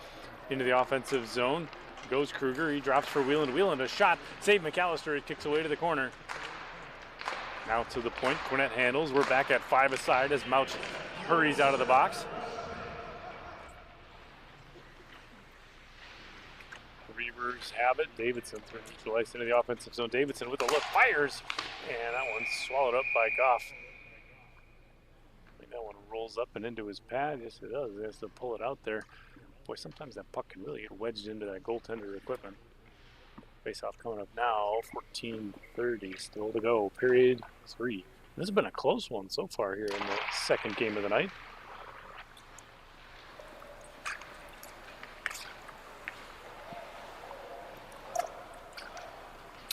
Into the offensive zone goes Kruger. He drops for Wieland. Wieland, a shot. Save McAllister. He kicks away to the corner. Now to the point. Quinette handles. We're back at 5 aside as Mouch hurries out of the box. Reavers have it. Davidson through neutral ice into the offensive zone. Davidson with a look. Fires. And that one's swallowed up by Goff. That one rolls up and into his pad. Yes, it does. He has to pull it out there. Boy, sometimes that puck can really get wedged into that goaltender equipment. Face-off coming up now. 14:30 still to go. Period 3. This has been a close one so far here in the second game of the night.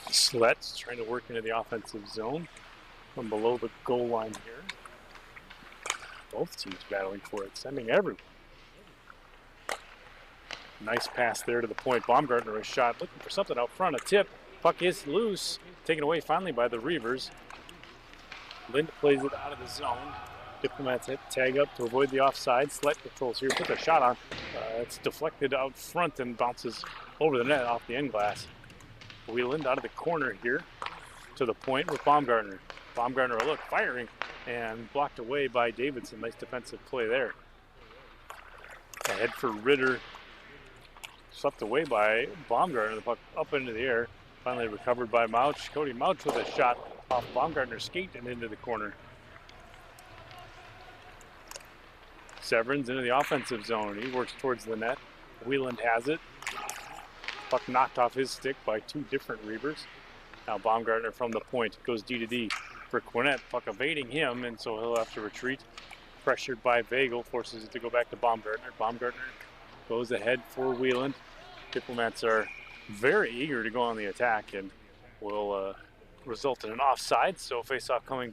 Slet's trying to work into the offensive zone from below the goal line here. Both teams battling for it, sending everyone. Nice pass there to the point. Baumgartner a shot, looking for something out front. A tip. Puck is loose. Taken away finally by the Reavers. Lind plays it out of the zone. Diplomats hit tag up to avoid the offside. Slet controls here. Put the shot on. It's deflected out front and bounces over the net off the end glass. Wieland out of the corner here to the point with Baumgartner. Baumgartner a look, firing, and blocked away by Davidson. Nice defensive play there. Ahead for Ritter. Swept away by Baumgartner. The puck up into the air. Finally recovered by Mouch. Cody Mouch with a shot off Baumgartner's skate and into the corner. Severance into the offensive zone. He works towards the net. Wieland has it. Puck knocked off his stick by 2 different Reavers. Now Baumgartner from the point goes D to D for Quinette. Puck evading him, and so he'll have to retreat. Pressured by Vagel, forces it to go back to Baumgartner. Baumgartner goes ahead for Wieland. Diplomats are very eager to go on the attack and will result in an offside. So face-off coming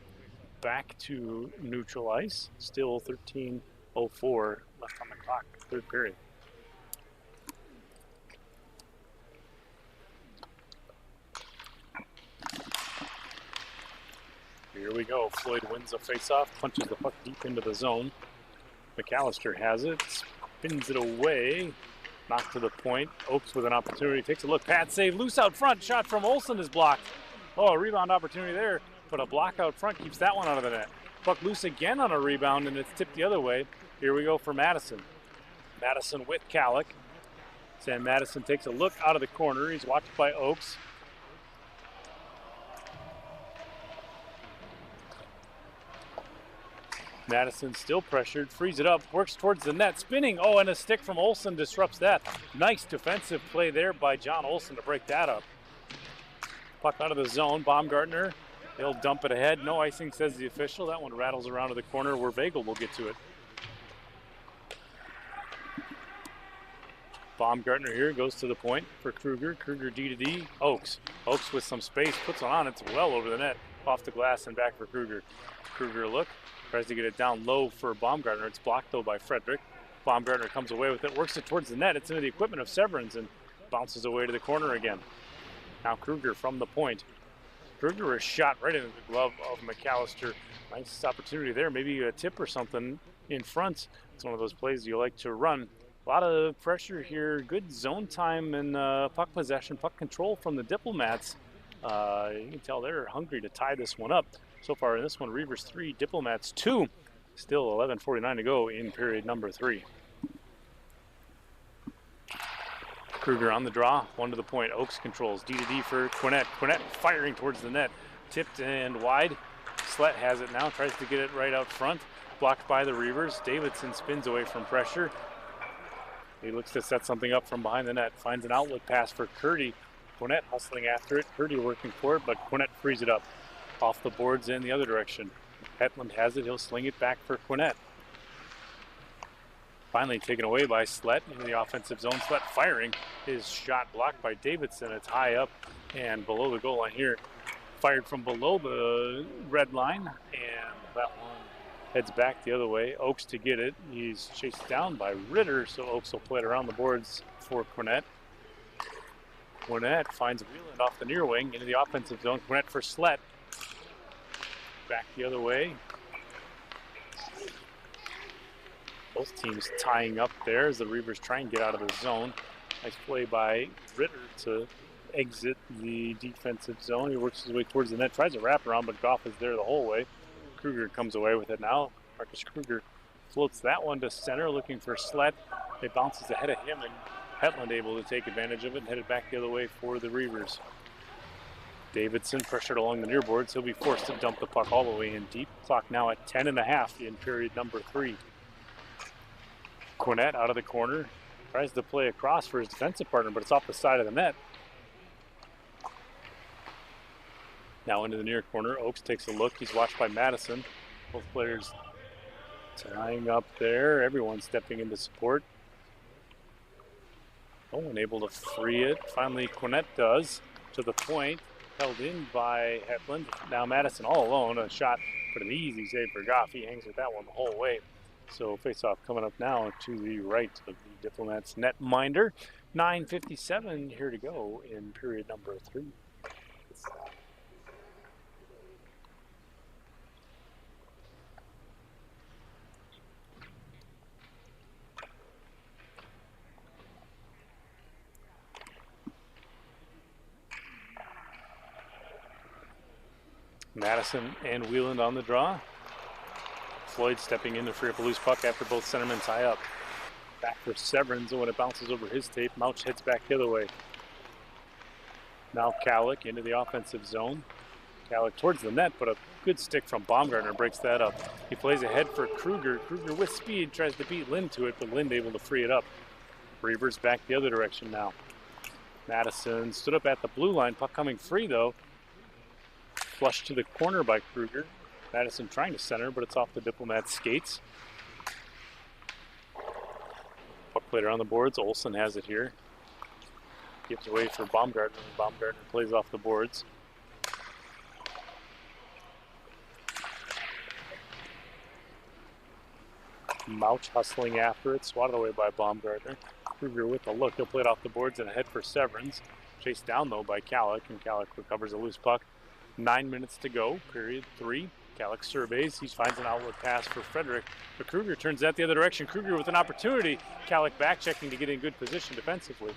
back to neutral ice. Still 13:04 left on the clock, third period. Here we go. Floyd wins the face-off, punches the puck deep into the zone. McAllister has it, spins it away, knocked to the point. Oakes with an opportunity, takes a look, pad save, loose out front, shot from Olsen is blocked. Oh, a rebound opportunity there, but a block out front keeps that one out of the net. Puck loose again on a rebound, and it's tipped the other way. Here we go for Madison. Madison with Calic. Sam Madison takes a look out of the corner. He's watched by Oakes. Madison still pressured, frees it up, works towards the net, spinning. Oh, and a stick from Olsen disrupts that. Nice defensive play there by John Olsen to break that up. Puck out of the zone. Baumgartner, he'll dump it ahead. No icing, says the official. That one rattles around to the corner where Vagel will get to it. Baumgartner here goes to the point for Kruger. Kruger D to D. Oakes. Oakes with some space, puts it on. It's well over the net, off the glass and back for Kruger. Kruger a look. Tries to get it down low for Baumgartner. It's blocked, though, by Frederick. Baumgartner comes away with it, works it towards the net. It's into the equipment of Severance and bounces away to the corner again. Now Kruger from the point. Kruger is shot right into the glove of McAllister. Nice opportunity there. Maybe a tip or something in front. It's one of those plays you like to run. A lot of pressure here. Good zone time and puck possession, puck control from the Diplomats. You can tell they're hungry to tie this one up. So far in this one, Reavers 3, Diplomats 2. Still 11:49 to go in period number 3. Kruger on the draw, one to the point. Oakes controls, D to D for Quinette. Quinette firing towards the net, tipped and wide. Slet has it now, tries to get it right out front. Blocked by the Reavers. Davidson spins away from pressure. He looks to set something up from behind the net, finds an outlet pass for Curdy. Quinette hustling after it, Curdy working for it, but Quinette frees it up. Off the boards in the other direction. Hetland has it, he'll sling it back for Quinette. Finally taken away by Slet into the offensive zone. Slet firing, his shot blocked by Davidson. It's high up and below the goal line here. Fired from below the red line, and that one heads back the other way. Oakes to get it. He's chased down by Ritter, so Oakes will play it around the boards for Quinette. Quinette finds Wieland off the near wing into the offensive zone. Quinette for Slet. Back the other way. Both teams tying up there as the Reavers try and get out of the zone. Nice play by Ritter to exit the defensive zone. He works his way towards the net, tries to wrap around, but Goff is there the whole way. Kruger comes away with it now. Marcus Kruger floats that one to center, looking for Slett. It bounces ahead of him, and Hetland able to take advantage of it and headed back the other way for the Reavers. Davidson pressured along the near boards. He'll be forced to dump the puck all the way in deep. Clock now at 10.5 in period number 3. Cornette out of the corner. Tries to play across for his defensive partner, but it's off the side of the net. Now into the near corner. Oakes takes a look. He's watched by Madison. Both players tying up there. Everyone stepping into support. No one able to free it. Finally, Cornette does. To the point. Held in by Hetland. Now Madison all alone. A shot, but an easy save for Goff. He hangs with that one the whole way. So face-off coming up now to the right of the Diplomats netminder. 9:57 here to go in period number 3. Madison and Wheeland on the draw. Floyd stepping in to free up a loose puck after both centermen tie up. Back for Severance, and when it bounces over his tape, Mouch heads back the other way. Now Kalick into the offensive zone. Kalick towards the net, but a good stick from Baumgartner breaks that up. He plays ahead for Kruger. Kruger with speed tries to beat Lind to it, but Lind able to free it up. Reavers back the other direction now. Madison stood up at the blue line, puck coming free though. Flushed to the corner by Kruger. Madison trying to center, but it's off the Diplomats' skates. Puck played around the boards. Olsen has it here. Gives away for Baumgartner. Baumgartner plays off the boards. Mouch hustling after it. Swatted away by Baumgartner. Kruger with a look. He'll play it off the boards and head for Severance. Chased down though by Kalick, and Kalick recovers a loose puck. 9 minutes to go, period 3. Kalick surveys. He finds an outlet pass for Frederick, but Kruger turns that the other direction. Kruger with an opportunity. Kalick back checking to get in good position defensively.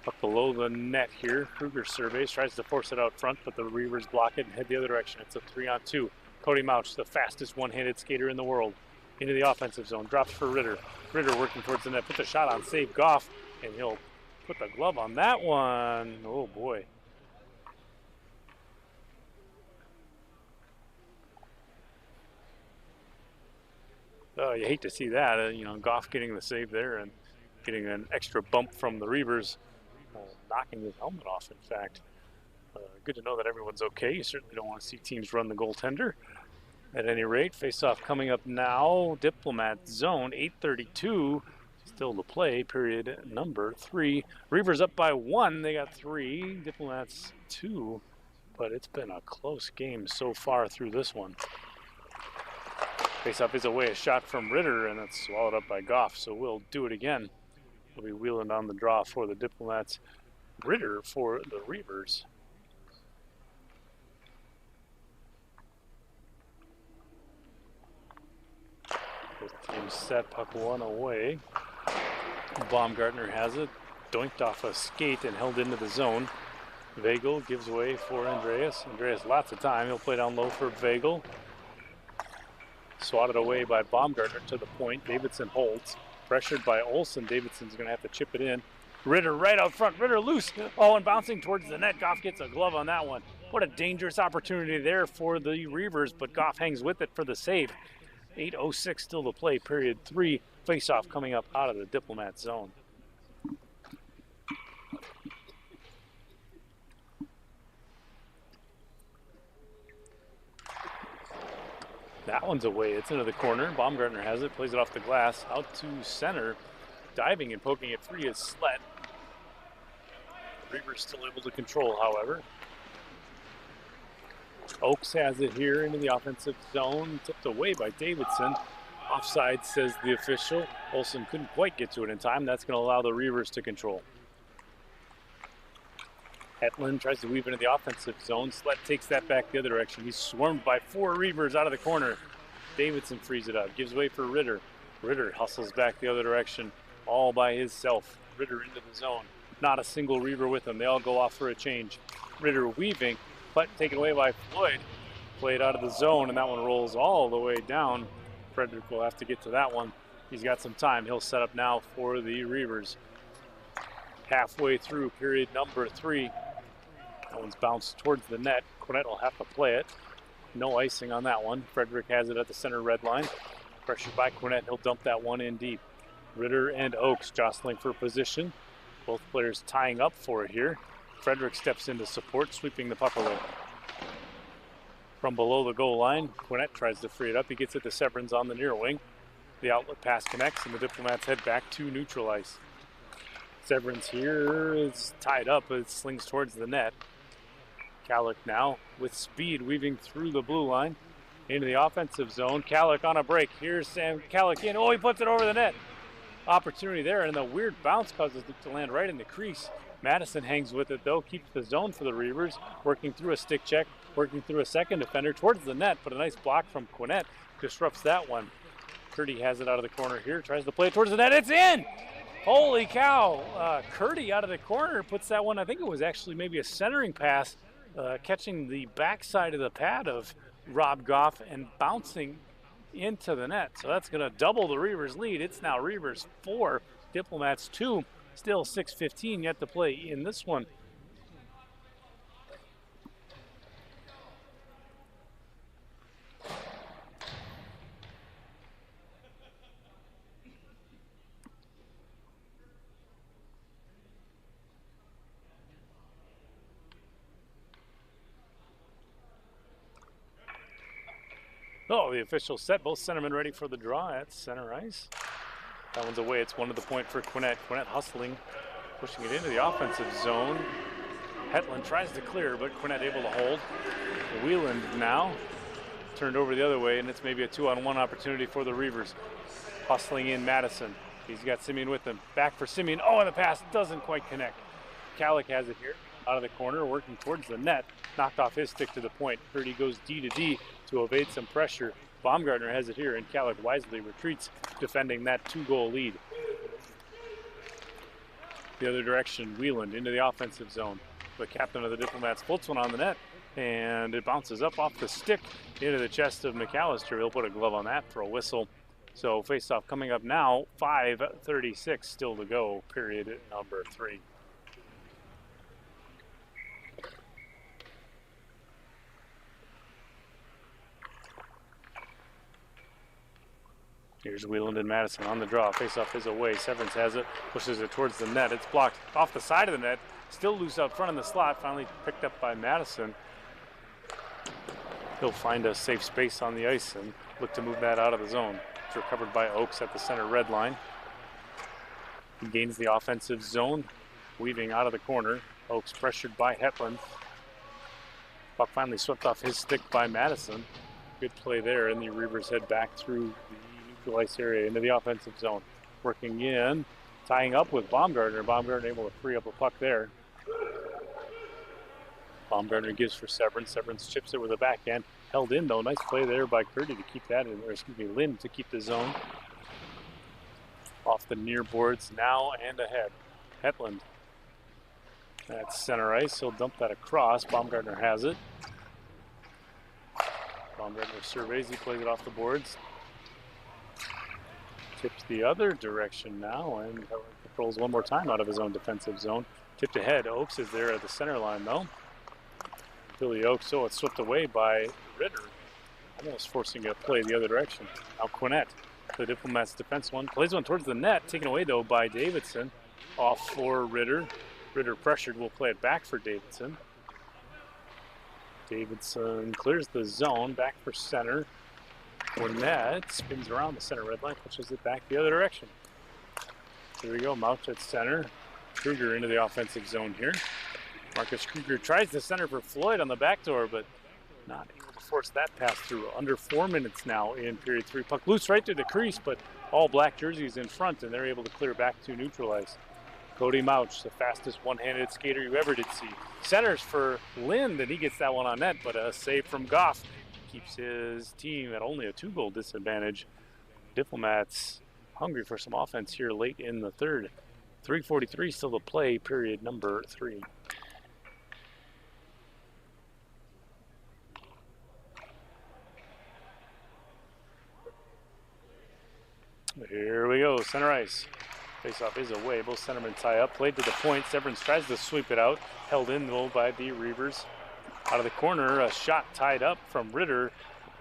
Up below the net here. Kruger surveys, tries to force it out front, but the Reavers block it and head the other direction. It's a 3-on-2. Cody Mouch, the fastest one-handed skater in the world, into the offensive zone. Drops for Ritter. Ritter working towards the net. Puts a shot on save Goff, and he'll put the glove on that one. Oh boy. You hate to see that, Goff getting the save there and getting an extra bump from the Reavers, knocking his helmet off, in fact. Good to know that everyone's okay. You certainly don't want to see teams run the goaltender. At any rate, face-off coming up now. Diplomat zone, 8:32. Still to play, period number 3. Reavers up by 1. They got 3. Diplomats 2. But it's been a close game so far through this one. Face-off is away, a shot from Ritter, and it's swallowed up by Goff, so we'll do it again. We'll be wheeling on the draw for the Diplomats. Ritter for the Reavers. Both teams set, puck one away. Baumgartner has it, doinked off a skate and held into the zone. Vagel gives away for Andreas. Andreas lots of time, he'll play down low for Vagel. Swatted away by Baumgartner to the point. Davidson holds. Pressured by Olsen. Davidson's going to have to chip it in. Ritter right out front. Ritter loose. Oh, and bouncing towards the net. Goff gets a glove on that one. What a dangerous opportunity there for the Reavers, but Goff hangs with it for the save. 8:06 still to play, period 3. Face-off coming up out of the Diplomat zone. That one's away. It's into the corner. Baumgartner has it. Plays it off the glass. Out to center. Diving and poking it free is Slett. Reavers still able to control, however. Oakes has it here into the offensive zone. Tipped away by Davidson. Offside, says the official. Olsen couldn't quite get to it in time. That's going to allow the Reavers to control. Hetland tries to weave into the offensive zone. Slett takes that back the other direction. He's swarmed by 4 Reavers out of the corner. Davidson frees it up. Gives way for Ritter. Ritter hustles back the other direction, all by himself. Ritter into the zone. Not a single Reaver with him. They all go off for a change. Ritter weaving, but taken away by Floyd. Played out of the zone, and that one rolls all the way down. Frederick will have to get to that one. He's got some time. He'll set up now for the Reavers. Halfway through period number 3. That one's bounced towards the net. Quinette will have to play it. No icing on that one. Frederick has it at the center red line. Pressured by Quinette, he'll dump that one in deep. Ritter and Oakes jostling for position. Both players tying up for it here. Frederick steps into support, sweeping the puck away. From below the goal line, Quinette tries to free it up. He gets it to Severance on the near wing. The outlet pass connects, and the Diplomats head back to neutral ice. Severance here is tied up, but it slings towards the net. Kallick now with speed weaving through the blue line into the offensive zone. Kallick on a break. Here's Sam Kallick in. Oh, he puts it over the net. Opportunity there, and the weird bounce causes it to land right in the crease. Madison hangs with it, though, keeps the zone for the Reavers, working through a stick check, working through a second defender towards the net, but a nice block from Quinette disrupts that one. Curdy has it out of the corner here, tries to play it towards the net. It's in! Holy cow! Curdy out of the corner puts that one, I think it was actually maybe a centering pass, catching the backside of the pad of Rob Goff and bouncing into the net. So that's going to double the Reavers lead. It's now Reavers 4, Diplomats 2. Still 6:15 yet to play in this one. Oh, the official set. Both centermen ready for the draw at center ice. That one's away. It's one to the point for Quinette. Quinette hustling, pushing it into the offensive zone. Hetland tries to clear, but Quinette able to hold. Wheeland now turned over the other way, and it's maybe a 2-on-1 opportunity for the Reavers. Hustling in Madison. He's got Simeon with him. Back for Simeon. Oh, and the pass doesn't quite connect. Kallick has it here, out of the corner, working towards the net. Knocked off his stick to the point. Purdy goes D to D to evade some pressure. Baumgartner has it here, and Kallick wisely retreats, defending that 2-goal lead. The other direction, Wheeland into the offensive zone. The captain of the Diplomats floats one on the net, and it bounces up off the stick into the chest of McAllister. He'll put a glove on that for a whistle. So face-off coming up now, 5:36 still to go, period number 3. Here's Wheeland and Madison on the draw. Face-off is away. Severance has it, pushes it towards the net. It's blocked off the side of the net. Still loose out front in the slot. Finally picked up by Madison. He'll find a safe space on the ice and look to move that out of the zone. It's recovered by Oakes at the center red line. He gains the offensive zone, weaving out of the corner. Oakes pressured by Hetland. Puck finally swept off his stick by Madison. Good play there, and the Reavers head back through the neutral ice area into the offensive zone. Working in, tying up with Baumgartner. Baumgartner able to free up a puck there. Baumgartner gives for Severance. Severance chips it with a backhand. Held in though. Nice play there by Curdy to keep that in, or excuse me, Lynn to keep the zone. Off the near boards now and ahead. Hetland. That's center ice. He'll dump that across. Baumgartner has it. Baumgartner surveys. He plays it off the boards. Tips the other direction now and controls one more time out of his own defensive zone. Tipped ahead. Oakes is there at the center line though. Billy Oakes, so it's swept away by Ritter, almost forcing a play the other direction. Now Quinette, the Diplomats defense one, plays one towards the net, taken away though by Davidson. Off for Ritter. Ritter pressured, will play it back for Davidson. Davidson clears the zone, back for center. Quinette spins around the center red line, pushes it back the other direction. Here we go, Mouch at center. Kruger into the offensive zone here. Marcus Kruger tries to center for Floyd on the back door, but not able to force that pass through. Under 4 minutes now in period 3. Puck loose right through the crease, but all black jerseys in front, and they're able to clear back to neutral ice. Cody Mouch, the fastest one-handed skater you ever did see. Centers for Lind, and he gets that one on net, but a save from Goff keeps his team at only a 2-goal disadvantage. Diplomats hungry for some offense here late in the third. 3:43 still to play, period number 3. Here we go, center ice. Faceoff is away, both centermen tie up, played to the point. Severance tries to sweep it out, held in though by the Reavers. Out of the corner, a shot tied up from Ritter,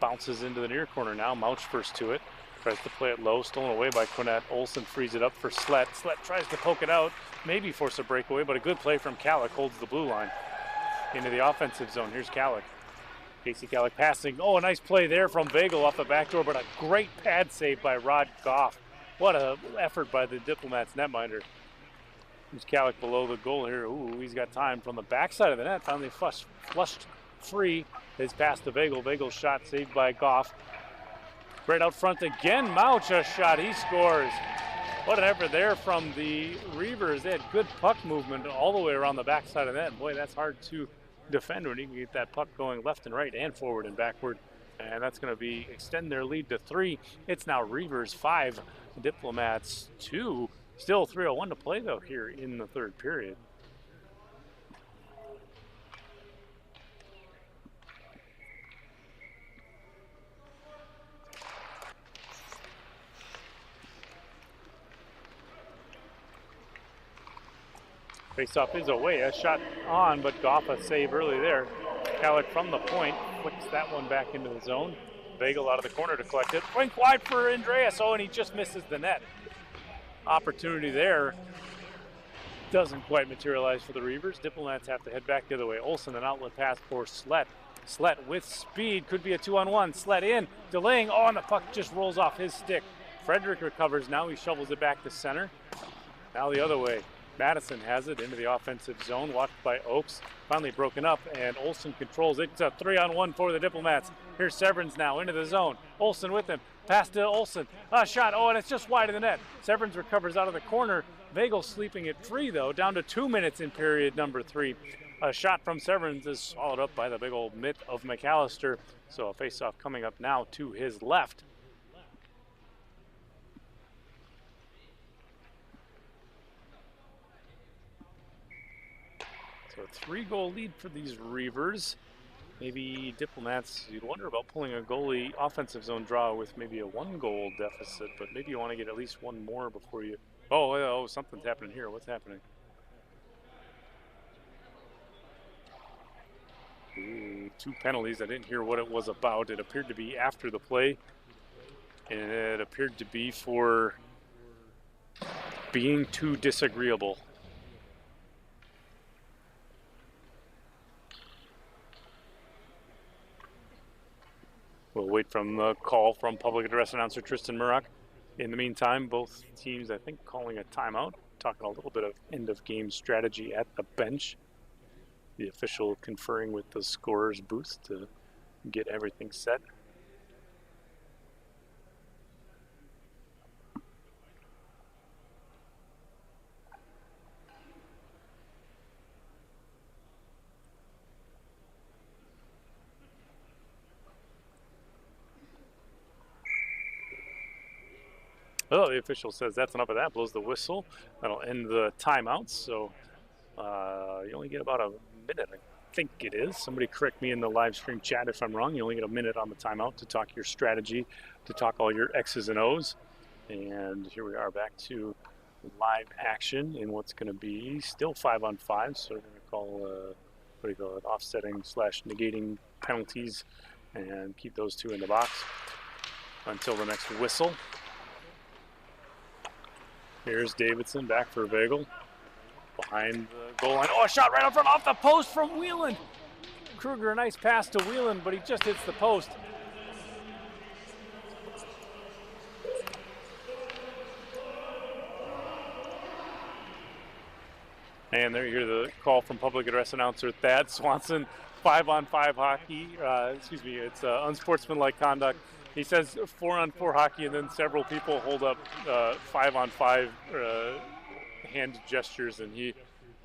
bounces into the near corner now. Mouch first to it, tries to play it low, stolen away by Cornett. Olsen frees it up for Slett. Slett tries to poke it out, maybe force a breakaway, but a good play from Kallick holds the blue line. Into the offensive zone, here's Kallick. Casey Kallick passing. Oh, a nice play there from Vagel off the back door, but a great pad save by Rod Goff. What an effort by the Diplomats netminder. Here's Kallick below the goal here. Ooh, he's got time from the backside of the net. Finally flushed free. His pass to Vagel. Vagel's shot saved by Goff. Right out front again. Mouch a shot. He scores. What an effort there from the Reavers. They had good puck movement all the way around the backside of the net. Boy, that's hard to defend when you can get that puck going left and right and forward and backward. And that's going to be extend their lead to 3. It's now Reavers 5, Diplomats 2. Still 3:01 to play though here in the third period. Faceoff is away, a shot on, but Goff a save early there. Kallick from the point, flicks that one back into the zone. Vagel out of the corner to collect it. Wink wide for Andreas. Oh, and he just misses the net. Opportunity there doesn't quite materialize for the Reavers. Diplomats have to head back the other way. Olsen, an outlet pass for Slett. Slett with speed, could be a 2-on-1. Slett in, delaying. Oh, and the puck just rolls off his stick. Frederick recovers. Now he shovels it back to center. Now the other way. Madison has it into the offensive zone, watched by Oakes. Finally broken up, and Olsen controls it. It's a 3-on-1 for the Diplomats. Here's Severance now into the zone. Olsen with him. Pass to Olsen. A shot. Oh, and it's just wide of the net. Severance recovers out of the corner. Vagel sleeping it free, though, down to 2 minutes in period number 3. A shot from Severance is swallowed up by the big old mitt of McAllister. So a face-off coming up now to his left. So a 3-goal lead for these Reavers. Maybe Diplomats, you'd wonder about pulling a goalie offensive zone draw with maybe a 1-goal deficit, but maybe you want to get at least one more before you... Oh, something's happening here. What's happening? Ooh, 2 penalties. I didn't hear what it was about. It appeared to be after the play, and it appeared to be for being too disagreeable. We'll wait from the call from public address announcer Tristan Murrock. In the meantime, both teams, I think, calling a timeout, talking a little bit of end-of-game strategy at the bench. The official conferring with the scorer's booth to get everything set. Oh, the official says that's enough of that, blows the whistle. That'll end the timeouts, so you only get about a minute, I think it is. Somebody correct me in the live stream chat if I'm wrong. You only get a minute on the timeout to talk your strategy, to talk all your X's and O's. And here we are back to live action in what's going to be still 5-on-5, so we're going to call, what do you call it, offsetting / negating penalties and keep those 2 in the box until the next whistle. Here's Davidson back for Vagel. Behind the goal line. Oh, a shot right up front off the post from Whelan. Kruger, a nice pass to Whelan, but he just hits the post. And there you hear the call from public address announcer Thad Swanson. 5-on-5 hockey. It's unsportsmanlike conduct. He says 4-on-4 hockey, and then several people hold up 5-on-5 hand gestures, and he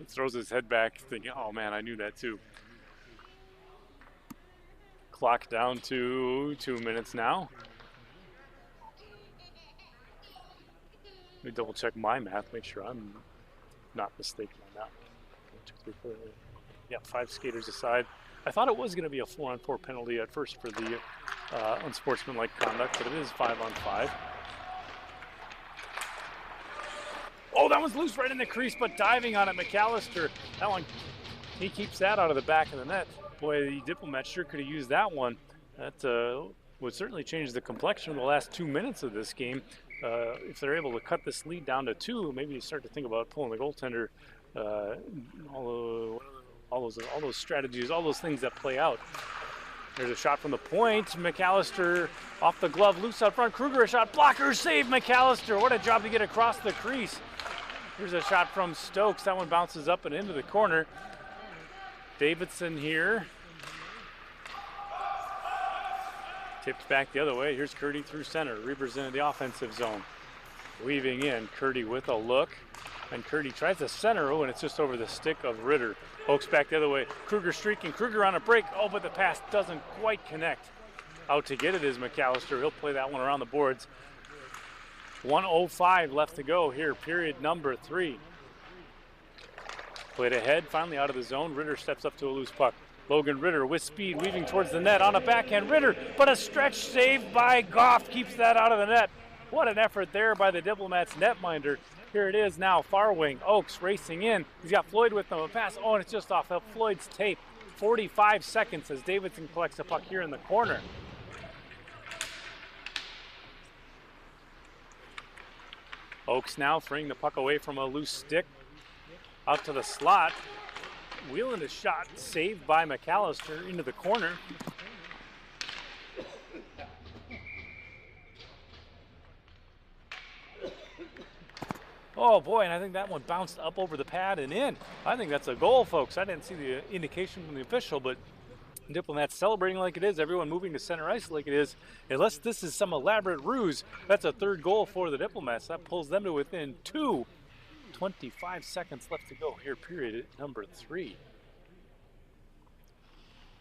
throws his head back thinking, oh man, I knew that too. Clock down to 2 minutes now. Let me double check my math, make sure I'm not mistaken on that. 1, 2, 3, 4. Yeah, 5 skaters aside. I thought it was going to be a 4-on-4 penalty at first for the unsportsmanlike conduct, but it is 5-on-5. Oh, that one's loose right in the crease, but diving on it, McAllister. That one, he keeps that out of the back of the net. Boy, the Diplomats sure could have used that one. That would certainly change the complexion of the last 2 minutes of this game. If they're able to cut this lead down to 2, maybe you start to think about pulling the goaltender. All those strategies, all those things that play out. There's a shot from the point. McAllister off the glove, loose out front. Kruger a shot, blocker save. McAllister, what a job to get across the crease. Here's a shot from Stokes. That one bounces up and into the corner. Davidson here. Tipped back the other way. Here's Curdy through center. Reavers into the offensive zone. Weaving in. Curdy with a look. And Curdy tries to center. Oh, and it's just over the stick of Ritter. Oaks back the other way. Kruger streaking. Kruger on a break. Oh, but the pass doesn't quite connect. Out to get it is McAllister. He'll play that one around the boards. 1:05 left to go here, period number 3. Played ahead, finally out of the zone. Ritter steps up to a loose puck. Logan Ritter with speed, weaving towards the net on a backhand. Ritter, but a stretch save by Goff keeps that out of the net. What an effort there by the Diplomats netminder. Here it is now, far wing. Oaks racing in. He's got Floyd with him. A pass, oh, and it's just off of Floyd's tape. 45 seconds as Davidson collects the puck here in the corner. Oaks now freeing the puck away from a loose stick. Out to the slot. Wheeling a shot saved by McAllister into the corner. Oh boy, and I think that one bounced up over the pad and in. I think that's a goal, folks. I didn't see the indication from the official, but Diplomats celebrating like it is, everyone moving to center ice like it is. Unless this is some elaborate ruse, that's a third goal for the Diplomats. That pulls them to within 2. 25 seconds left to go here, period number 3.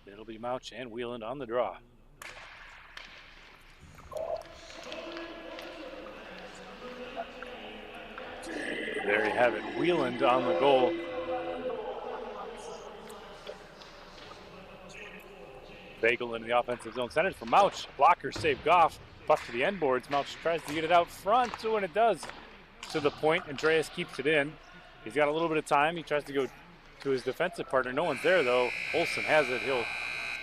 It'll be Mouch and Wheeland on the draw. There you have it, Wheeland on the goal. Bagel into the offensive zone, centered for Mouch. Blocker save Goff. Puck to the end boards. Mouch tries to get it out front, so when it does, to the point, Andreas keeps it in. He's got a little bit of time. He tries to go to his defensive partner. No one's there, though. Olsen has it. He'll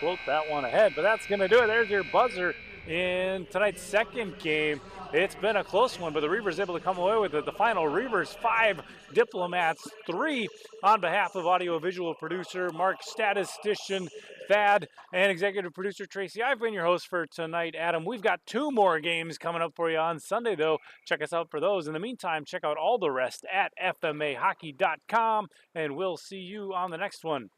float that one ahead, but that's going to do it. There's your buzzer in tonight's second game. It's been a close one, but the Reavers able to come away with it. The final, Reavers 5, Diplomats 3. On behalf of audio-visual producer Mark, statistician Thad, and executive producer Tracy, I've been your host for tonight, Adam. We've got 2 more games coming up for you on Sunday, though. Check us out for those. In the meantime, check out all the rest at fmahockey.com, and we'll see you on the next one.